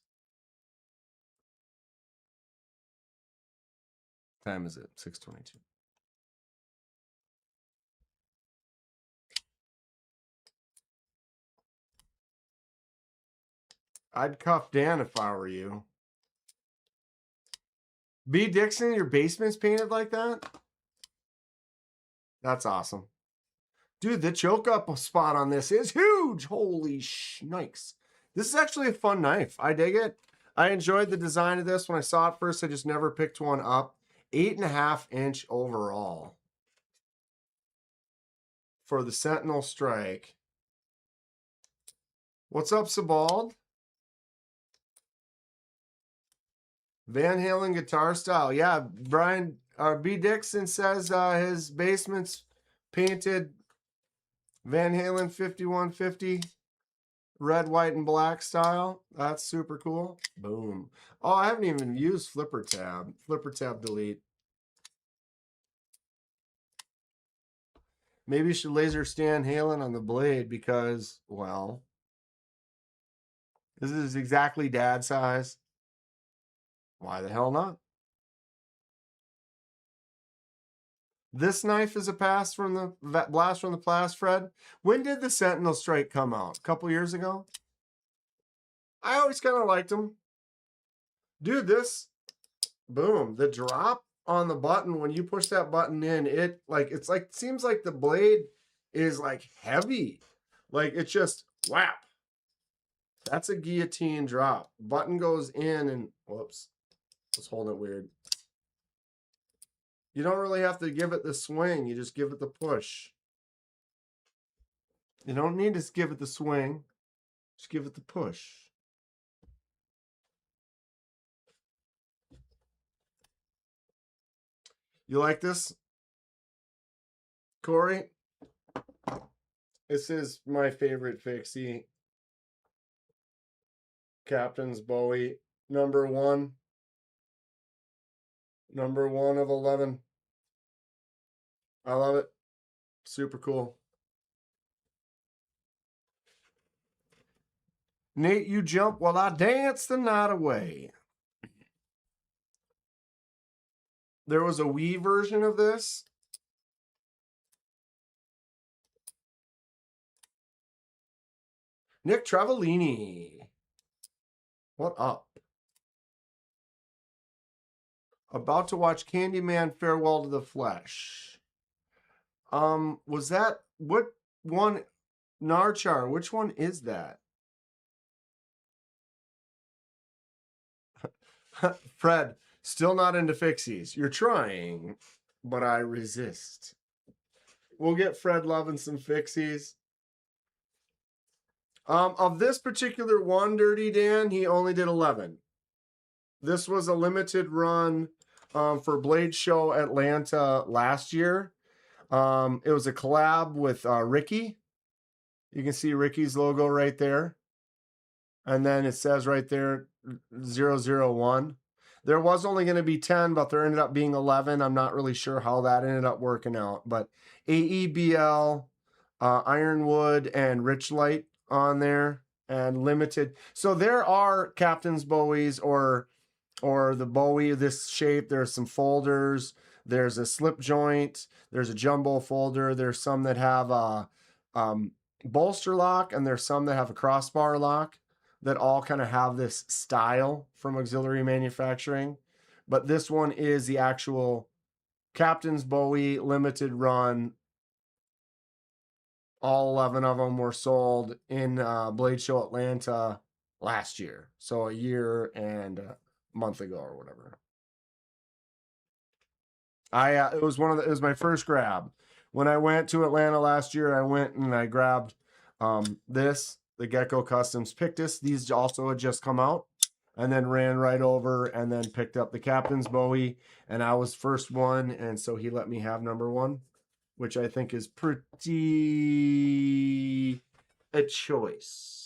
Time is it? 6:22. I'd cuff Dan if I were you. B. Dixon, your basement's painted like that? That's awesome. Dude, the choke up spot on this is huge. Holy shnikes. This is actually a fun knife. I dig it. I enjoyed the design of this when I saw it first. I just never picked one up. 8.5 inch overall for the Sentinel Strike. What's up, Sebald? Van Halen guitar style. Yeah, Brian B. Dixon says his basement's painted Van Halen 5150 red, white, and black style. That's super cool. Boom. Oh, I haven't even used flipper tab. Flipper tab delete. Maybe you should laser Stan Halen on the blade because, well, this is exactly dad size. Why the hell not? This knife is a pass from the blast from the past, Fred. When did the Sentinel Strike come out? A couple years ago? I always kind of liked them. Dude, this, boom, the drop on the button, when you push that button in, it's like, seems like the blade is like heavy. Like it's just whap. That's a guillotine drop. Button goes in and, whoops, I was holding it weird. You don't really have to give it the swing. You just give it the push. You don't need to give it the swing. Just give it the push. You like this, Corey? This is my favorite fixie. Captain's Bowie, number 1. Number 1 of 11. I love it. Super cool. Nate, you jump while I dance the night away. There was a Wii version of this. Nick Travellini. What up? About to watch Candyman Farewell to the Flesh. Was that what one? Narchar, which one is that? Fred, still not into fixies. You're trying, but I resist. We'll get Fred loving some fixies. Of this particular one, Dirty Dan, he only did 11. This was a limited run for Blade Show Atlanta last year. It was a collab with Ricky. You can see Ricky's logo right there. And then it says right there 001. There was only going to be 10, but there ended up being 11. I'm not really sure how that ended up working out. But AEBL, Ironwood, and Richlight on there, and limited. So there are Captain's Bowies or the Bowie of this shape. There's some folders. There's a slip joint. There's a jumbo folder. There's some that have a bolster lock, and there's some that have a crossbar lock that all kind of have this style from Auxiliary Manufacturing. But this one is the actual Captain's Bowie limited run. All 11 of them were sold in Blade Show Atlanta last year. So a year and a month ago or whatever. It was my first grab. When I went to Atlanta last year, I went and I grabbed the Gecko Customs Pictus. These also had just come out, and then ran right over and then picked up the Captain's Bowie, and I was first one, and so he let me have number one, which I think is pretty a choice.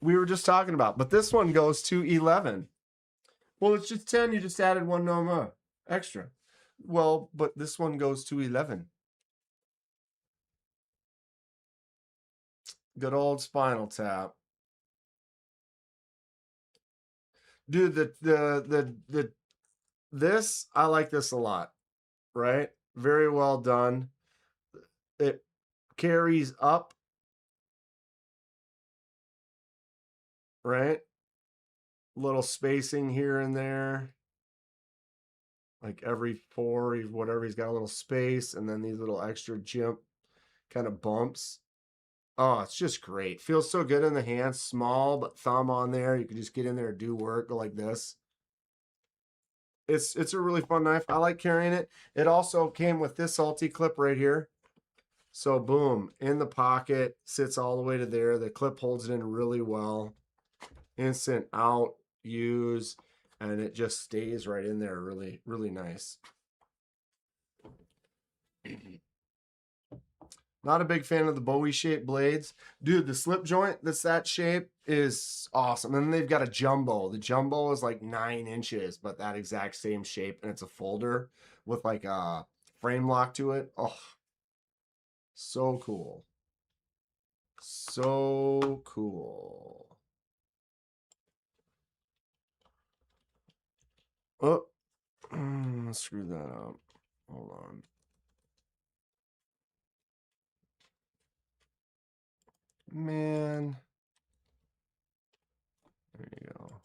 We were just talking about, but this one goes to 11. Well, it's just 10. You just added one Noma extra. Well, but this one goes to 11. Good old Spinal Tap. Dude, this, I like this a lot, right? Very well done. It carries up, right? Little spacing here and there. Like every four, whatever, he's got a little space, and then these little extra jump kind of bumps. Oh, it's just great. Feels so good in the hand. Small, but thumb on there. You can just get in there and do work, go like this. It's a really fun knife. I like carrying it. It also came with this salty clip right here. So boom, in the pocket, sits all the way to there. The clip holds it in really well. Instant out, use, and it just stays right in there. Really, really nice. Not a big fan of the Bowie shaped blades. Dude, the slip joint that's that shape is awesome. And then they've got a jumbo. The jumbo is like 9 inches, but that exact same shape. And it's a folder with like a frame lock to it. Oh, so cool. So cool. Oh, screw that up. Hold on. Man. There you go.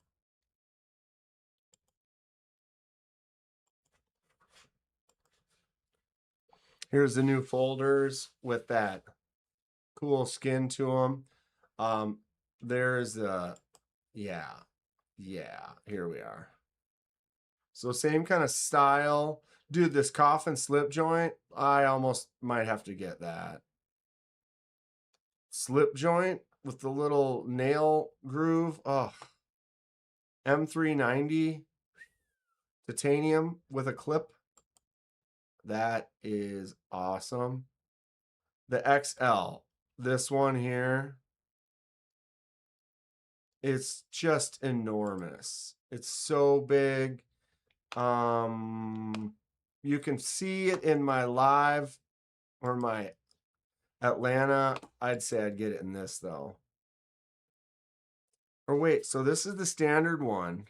Here's the new folders with that cool skin to them. There's the, yeah, here we are. So same kind of style. Dude, this coffin slip joint, I almost might have to get that. Slip joint with the little nail groove. Oh, M390 titanium with a clip. That is awesome. The XL, this one here, it's just enormous. It's so big. You can see it in my live or my Atlanta. I'd say I'd get it in this though. Or wait, so this is the standard one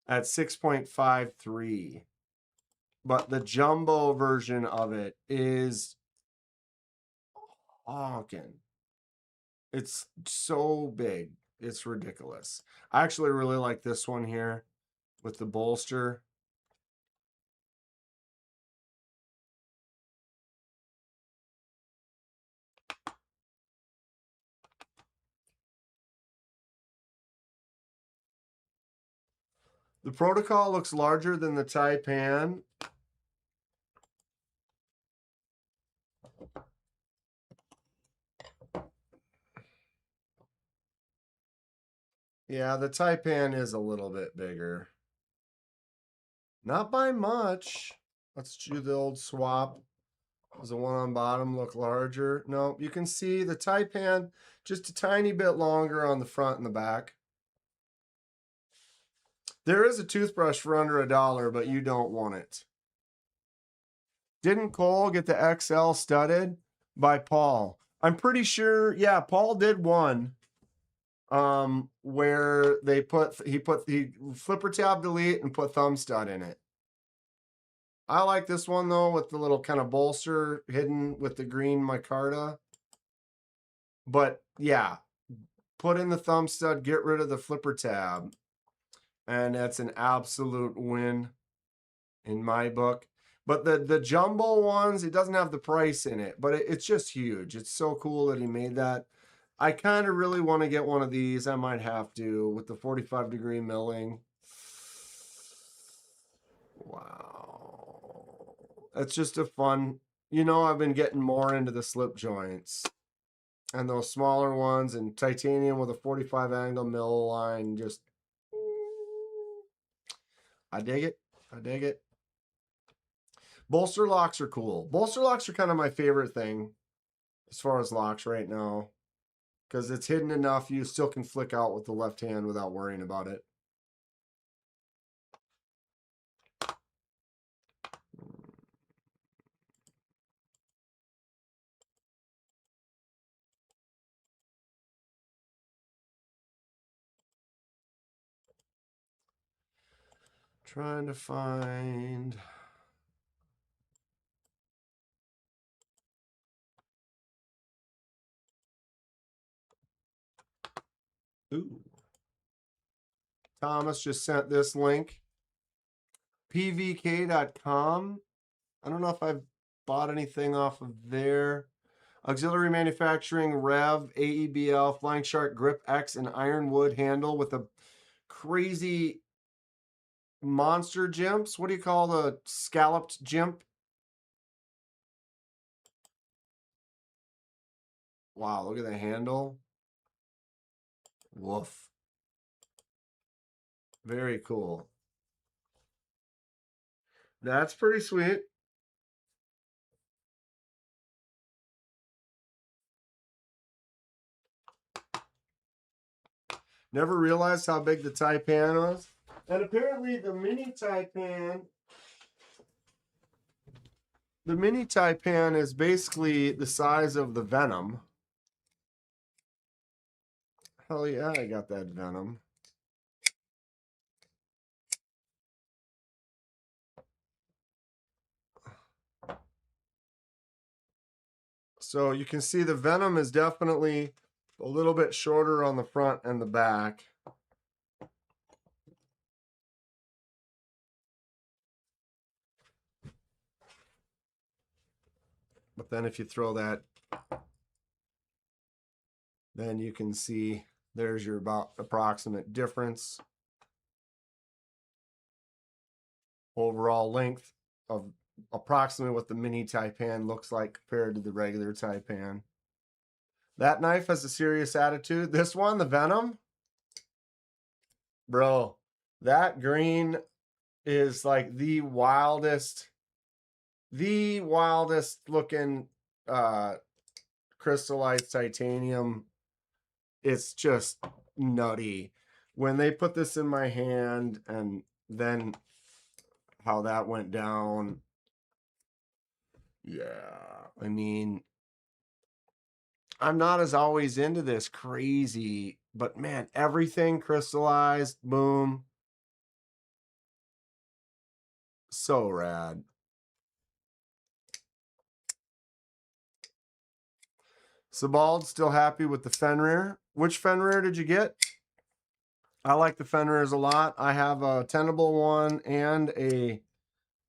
at 6.53. But the jumbo version of it is honking. It's so big. It's ridiculous. I actually really like this one here with the bolster. The Protocol looks larger than the Taipan. Yeah, the Taipan is a little bit bigger. Not by much. Let's do the old swap. Does the one on bottom look larger? No, you can see the Taipan just a tiny bit longer on the front and the back. There is a toothbrush for under $1, but you don't want it. Didn't Cole get the XL studded by Paul? I'm pretty sure, yeah, Paul did one. Where he flipper tab delete and put thumb stud in it. I like this one though with the little kind of bolster hidden with the green micarta. But yeah, put in the thumb stud, get rid of the flipper tab. And that's an absolute win in my book. But the jumbo ones, it doesn't have the price in it, but it's just huge. It's so cool that he made that. I kind of really want to get one of these. I might have to with the 45-degree milling. Wow. That's just a fun, I've been getting more into the slip joints and those smaller ones and titanium with a 45 angle mill line. Just, I dig it. I dig it. Bolster locks are cool. Bolster locks are kind of my favorite thing as far as locks right now. Because it's hidden enough, you still can flick out with the left hand without worrying about it. Trying to find... Ooh. Thomas just sent this link. pvk.com. I don't know if I've bought anything off of there. Auxiliary Manufacturing, Rev, AEBL, Flying Shark, Grip X, and Ironwood handle with a crazy monster jimps. What do you call the scalloped jimp? Wow, look at the handle. Woof. Very cool. That's pretty sweet. Never realized how big the Taipan was. And apparently the mini Taipan is basically the size of the Venom. Hell yeah, I got that Venom. So you can see the Venom is definitely a little bit shorter on the front and the back. But then if you throw that, then you can see there's your about approximate difference. Overall length of approximately what the mini Taipan looks like compared to the regular Taipan. That knife has a serious attitude. This one, the Venom, bro, that green is like the wildest looking crystallized titanium. It's just nutty. When they put this in my hand and then how that went down. Yeah, I mean, I'm not as always into this crazy But man, everything crystallized. Boom. So rad. Sebald still happy with the Fenrir. Which Fenrir did you get? I like the Fenrirs a lot. I have a Tenable one and a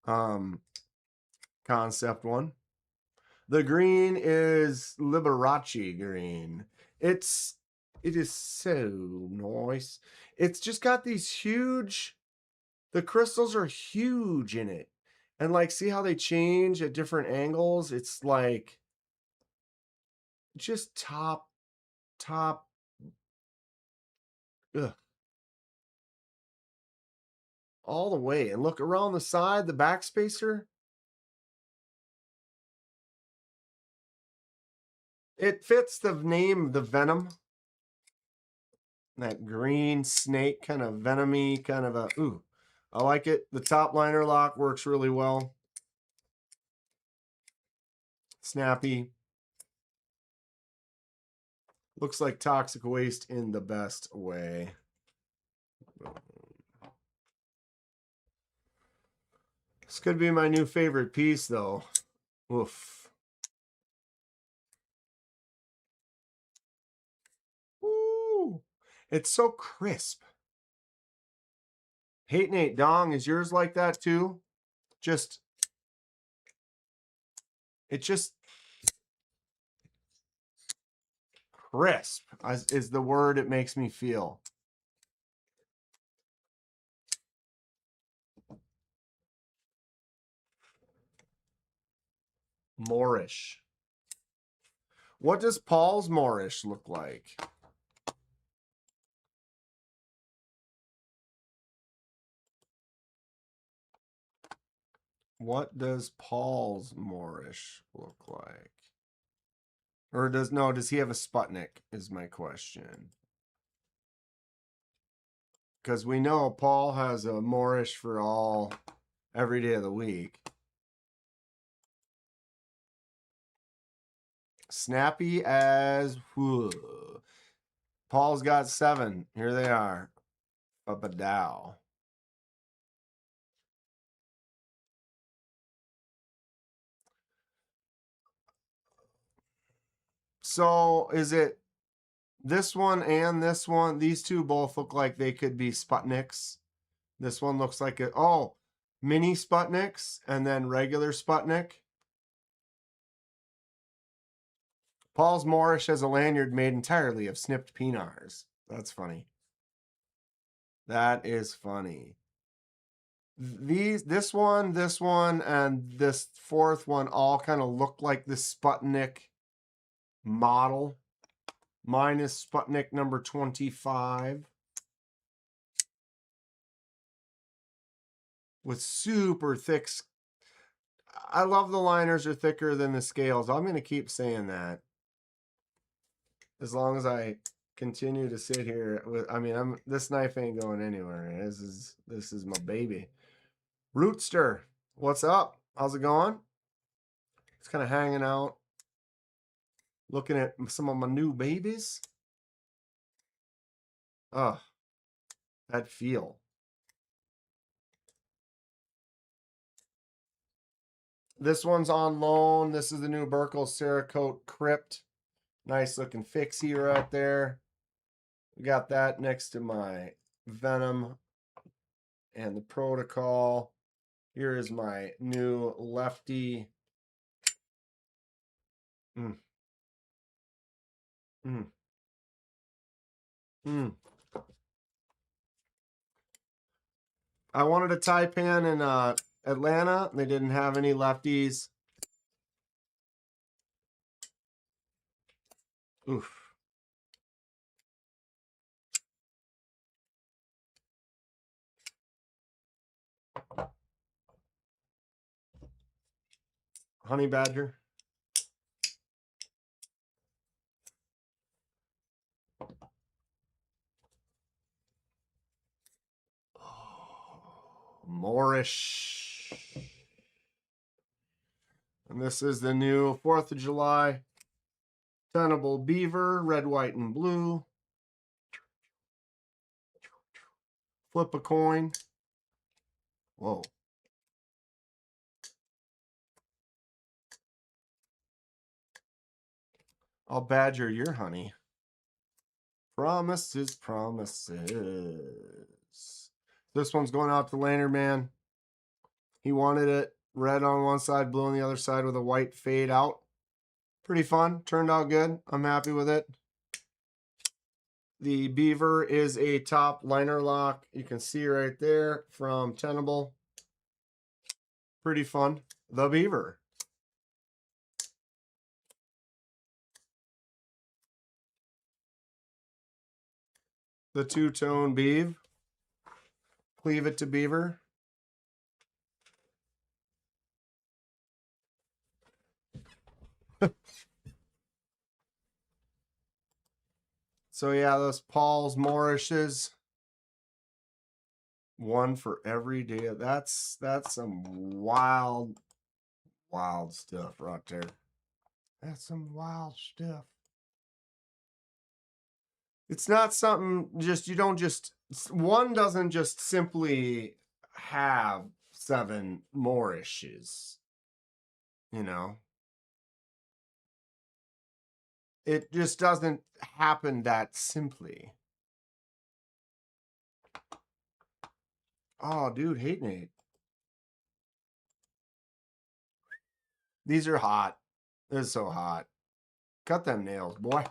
Kansept one. The green is Liberace green. It is so nice. It's just got these huge, the crystals are huge in it. And like, see how they change at different angles? It's like just top, ugh, all the way. And look around the side, the backspacer. It fits the name, the Venom. That green snake, kind of venomy, kind of a, ooh, I like it. The top liner lock works really well. Snappy. Looks like toxic waste in the best way. This could be my new favorite piece, though. Oof. Ooh. It's so crisp. Hate Nate Dong, is yours like that too? It's just crisp is the word it makes me feel. Moorish. What does Paul's Moorish look like? What does Paul's Moorish look like? Or does he have a Sputnik is my question. Because we know Paul has a Moorish for every day of the week. Snappy as whew. Paul's got 7. Here they are. Up-a-dow. So is it this one and this one? These two both look like they could be Sputniks. This one looks like mini Sputniks and then regular Sputnik. Paul's Moorish has a lanyard made entirely of snipped penars. That's funny. That is funny. This one, and this fourth one all kind of look like the Sputnik model. Mine is Sputnik number 25. With super thick. I love the liners are thicker than the scales. I'm going to keep saying that. As long as I continue to sit here with, this knife ain't going anywhere. This is my baby. Rootster, what's up? How's it going? It's kind of hanging out, looking at some of my new babies. Oh, that feel. This one's on loan. This is the new Burkle Cerakote Crypt. Nice looking fixie right there. We got that next to my Venom and the Protocol. Here is my new Lefty. I wanted a Taipan in Atlanta. They didn't have any lefties. Oof. Honey Badger. Moorish. And this is the new 4th of July Tenable Beaver, red, white, and blue. Flip a coin. Whoa. I'll badger your honey. Promises, promises. This one's going out to Lanyard Man. He wanted it red on one side, blue on the other side with a white fade out. Pretty fun. Turned out good. I'm happy with it. The beaver is a top liner lock. You can see right there from Tenable. Pretty fun. The beaver. The two-tone beav. Cleave it to beaver. So yeah, those Paul's Moorishes. One for every day. That's some wild stuff right there. That's some wild stuff. It's not something just, you don't just, one doesn't just simply have 7 Moorishes, you know. It just doesn't happen that simply. Oh, dude, hate Nate. These are hot. This is so hot. Cut them nails, boy.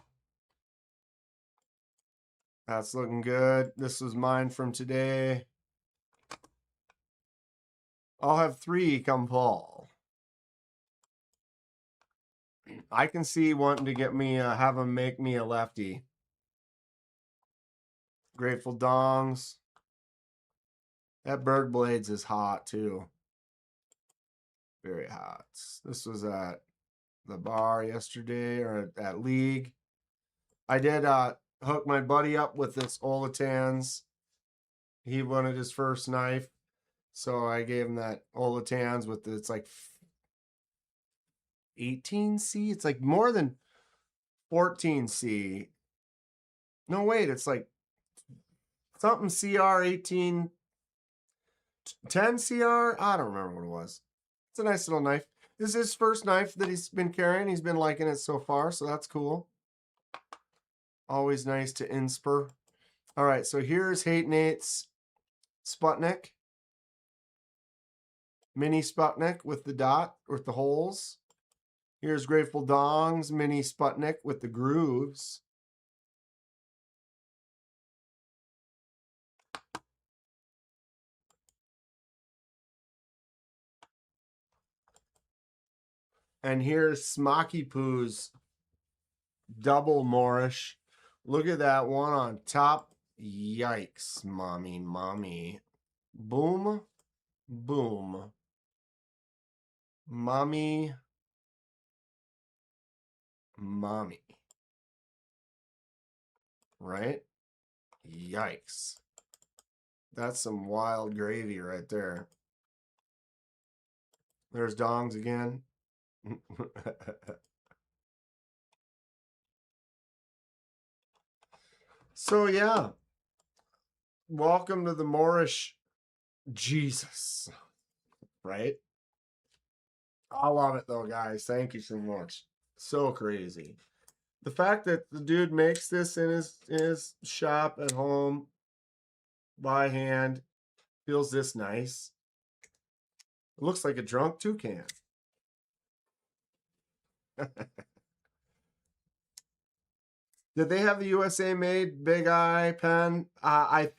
That's looking good. This was mine from today. I'll have 3 come fall. I can see wanting to get me, have them make me a lefty. Grateful Dongs. That Berg Blades is hot too. Very hot. This was at the bar yesterday, or at League. I did hook my buddy up with this Olatans. He wanted his first knife, so I gave him that Olatans with the, it's like 18C. It's like more than 14C. No, wait, it's like something CR 18, 10 CR. I don't remember what it was. It's a nice little knife. This is his first knife that he's been carrying. He's been liking it so far, so that's cool. Always nice to inspire. All right, so here's Hate Nate's Sputnik. Mini Sputnik with the dot, with the holes. Here's Grateful Dong's Mini Sputnik with the grooves. And here's Smoky Poo's double Moorish. Look at that one on top. Yikes, mommy, mommy. Boom, boom. Mommy, mommy. Right? Yikes. That's some wild gravy right there. There's Dongs again. So yeah, welcome to the Moorish Jesus, right? I love it though, guys. Thank you so much. So crazy. The fact that the dude makes this in his shop at home by hand, feels this nice. It looks like a drunk toucan. Did they have the USA made Big Eye pen? I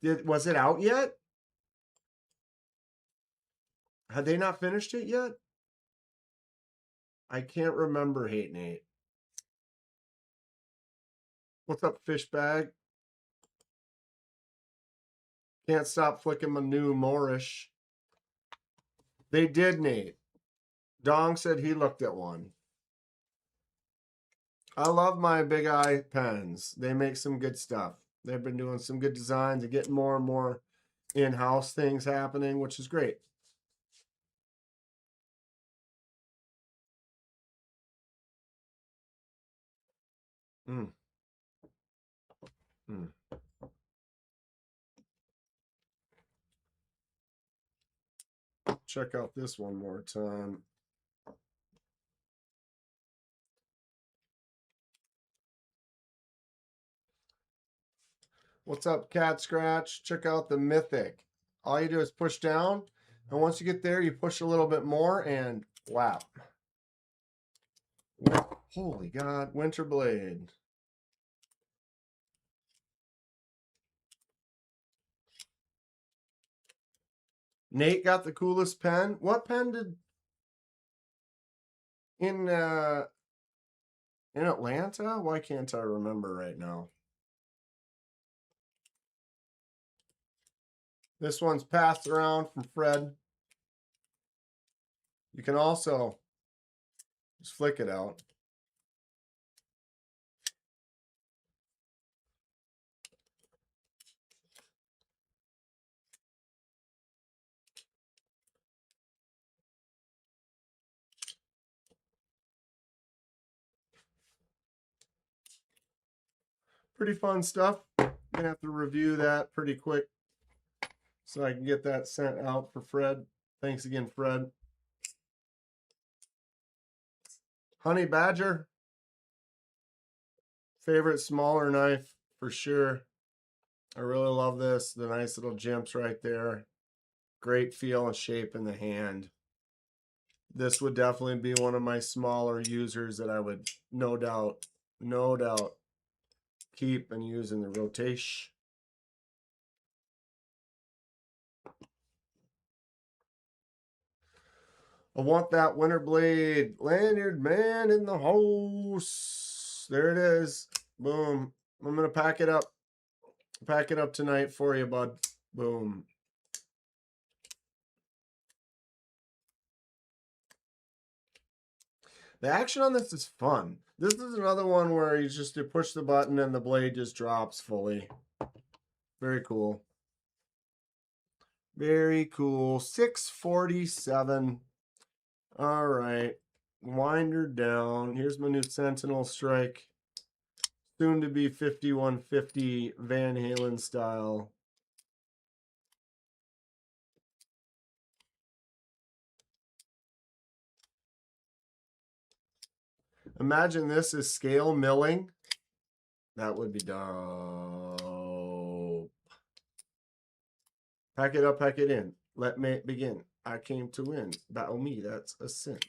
did. Was it out yet? Had they not finished it yet? I can't remember, Hate Nate. What's up, fish bag? Can't stop flicking my new Moorish. They did, Nate. Dong said he looked at one. I love my Big Eye pens. They make some good stuff. They've been doing some good designs and getting more and more in-house things happening, which is great. Mm. Mm. check out this one more time. What's up, Cat Scratch? Check out the Mythic. All you do is push down, and once you get there, you push a little bit more, and wow. Holy God, Winter Blade. Nate got the coolest pen. What pen did in Atlanta? Why can't I remember right now? This one's passed around from Fred. You can also just flick it out. Pretty fun stuff. I'm gonna have to review that pretty quick so I can get that sent out for Fred. Thanks again, Fred. Honey Badger. Favorite smaller knife for sure. I really love this. The nice little jimps right there. Great feel and shape in the hand. This would definitely be one of my smaller users that I would no doubt keep and use in the rotation. I want that Winter Blade. Lanyard man in the house. There it is. Boom. I'm going to pack it up. Pack it up tonight for you, bud. Boom. The action on this is fun. This is another one where you push the button and the blade just drops fully. Very cool. Very cool. 647. All right. Winder down. Here's my new Sentinel Strike. Soon to be 5150 Van Halen style. Imagine this is scale milling. That would be dope. Pack it up, pack it in. Let me begin. I came to win. Battle me, that's a sin.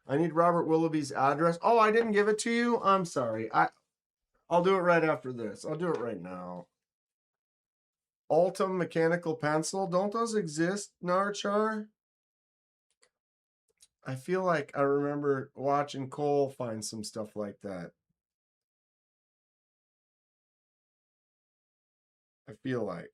I need Robert Willoughby's address. Oh, I didn't give it to you? I'm sorry. I'll do it right after this. I'll do it right now. Ultim mechanical pencil. Don't those exist, Narchar? I feel like I remember watching Cole find some stuff like that. I feel like.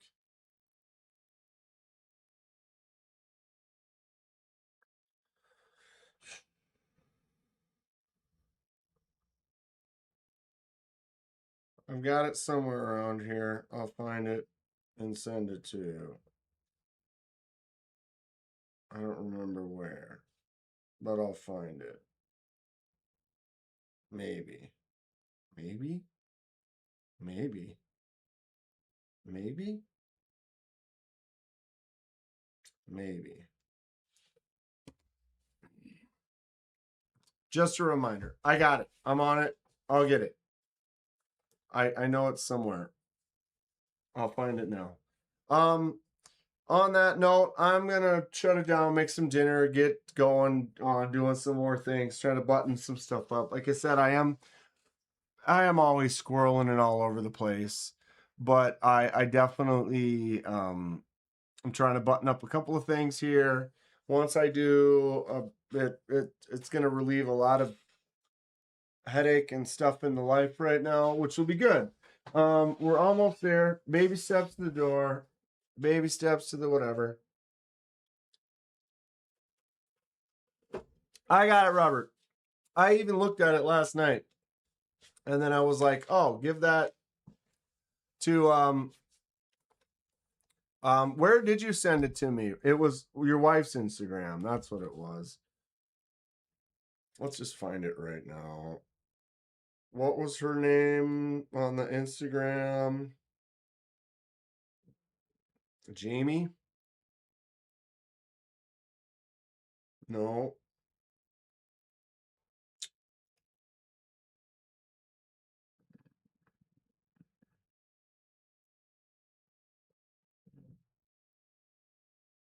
I've got it somewhere around here. I'll find it and send it to you. I don't remember where, but I'll find it. Maybe. Maybe? Maybe. Maybe? Maybe. Just a reminder. I got it. I'm on it. I'll get it. I know it's somewhere. I'll find it now. On that note, I'm gonna shut it down, make some dinner, get going on doing some more things, try to button some stuff up. Like I said, I am always squirreling it all over the place, but I definitely I'm trying to button up a couple of things here. Once I do, it's gonna relieve a lot of headache and stuff in the life right now, which will be good. We're almost there. Baby steps to the door, baby steps to the whatever. I got it, Robert. I even looked at it last night, and then I was like, "Oh, give that to where did you send it to me? It was your wife's Instagram. That's what it was. Let's just find it right now. What was her name on the Instagram? Jamie? No.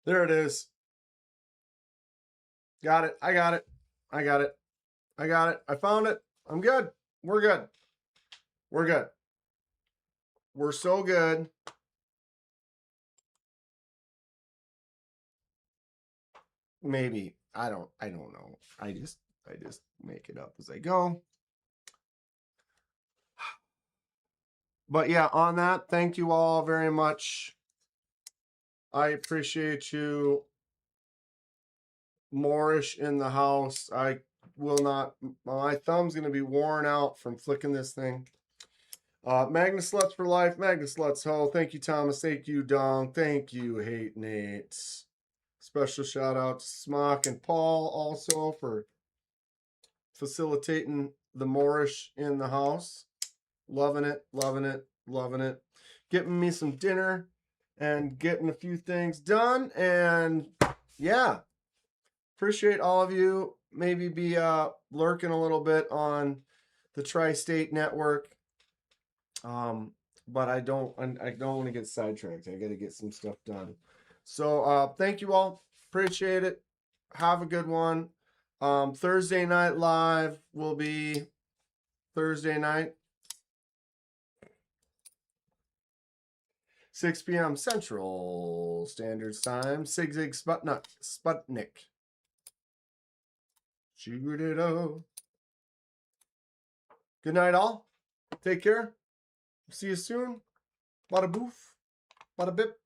There it is. Got it. I got it. I got it. I got it. I found it. I'm good. We're good. We're good. We're so good. Maybe. I don't know. I just make it up as I go. But yeah, on that, thank you all very much. I appreciate you. Moorish in the house. I will not, my thumb's going to be worn out from flicking this thing. Magnus Sluts for life. Magnus Sluts Ho. Thank you, Thomas. Thank you, Dong. Thank you, Hate Nate. Special shout out to Smock and Paul also for facilitating the Moorish in the house. Loving it, loving it, loving it. Getting me some dinner and getting a few things done. And yeah, appreciate all of you. Maybe be lurking a little bit on the Tri-State Network. But I don't want to get sidetracked. I got to get some stuff done. So thank you all. Appreciate it. Have a good one. Thursday night live will be Thursday night, 6 p.m. Central Standard Time. Sig Zig Sputnik. Shoot it up. Good night, all. Take care. See you soon. Bada boof. Bada bip.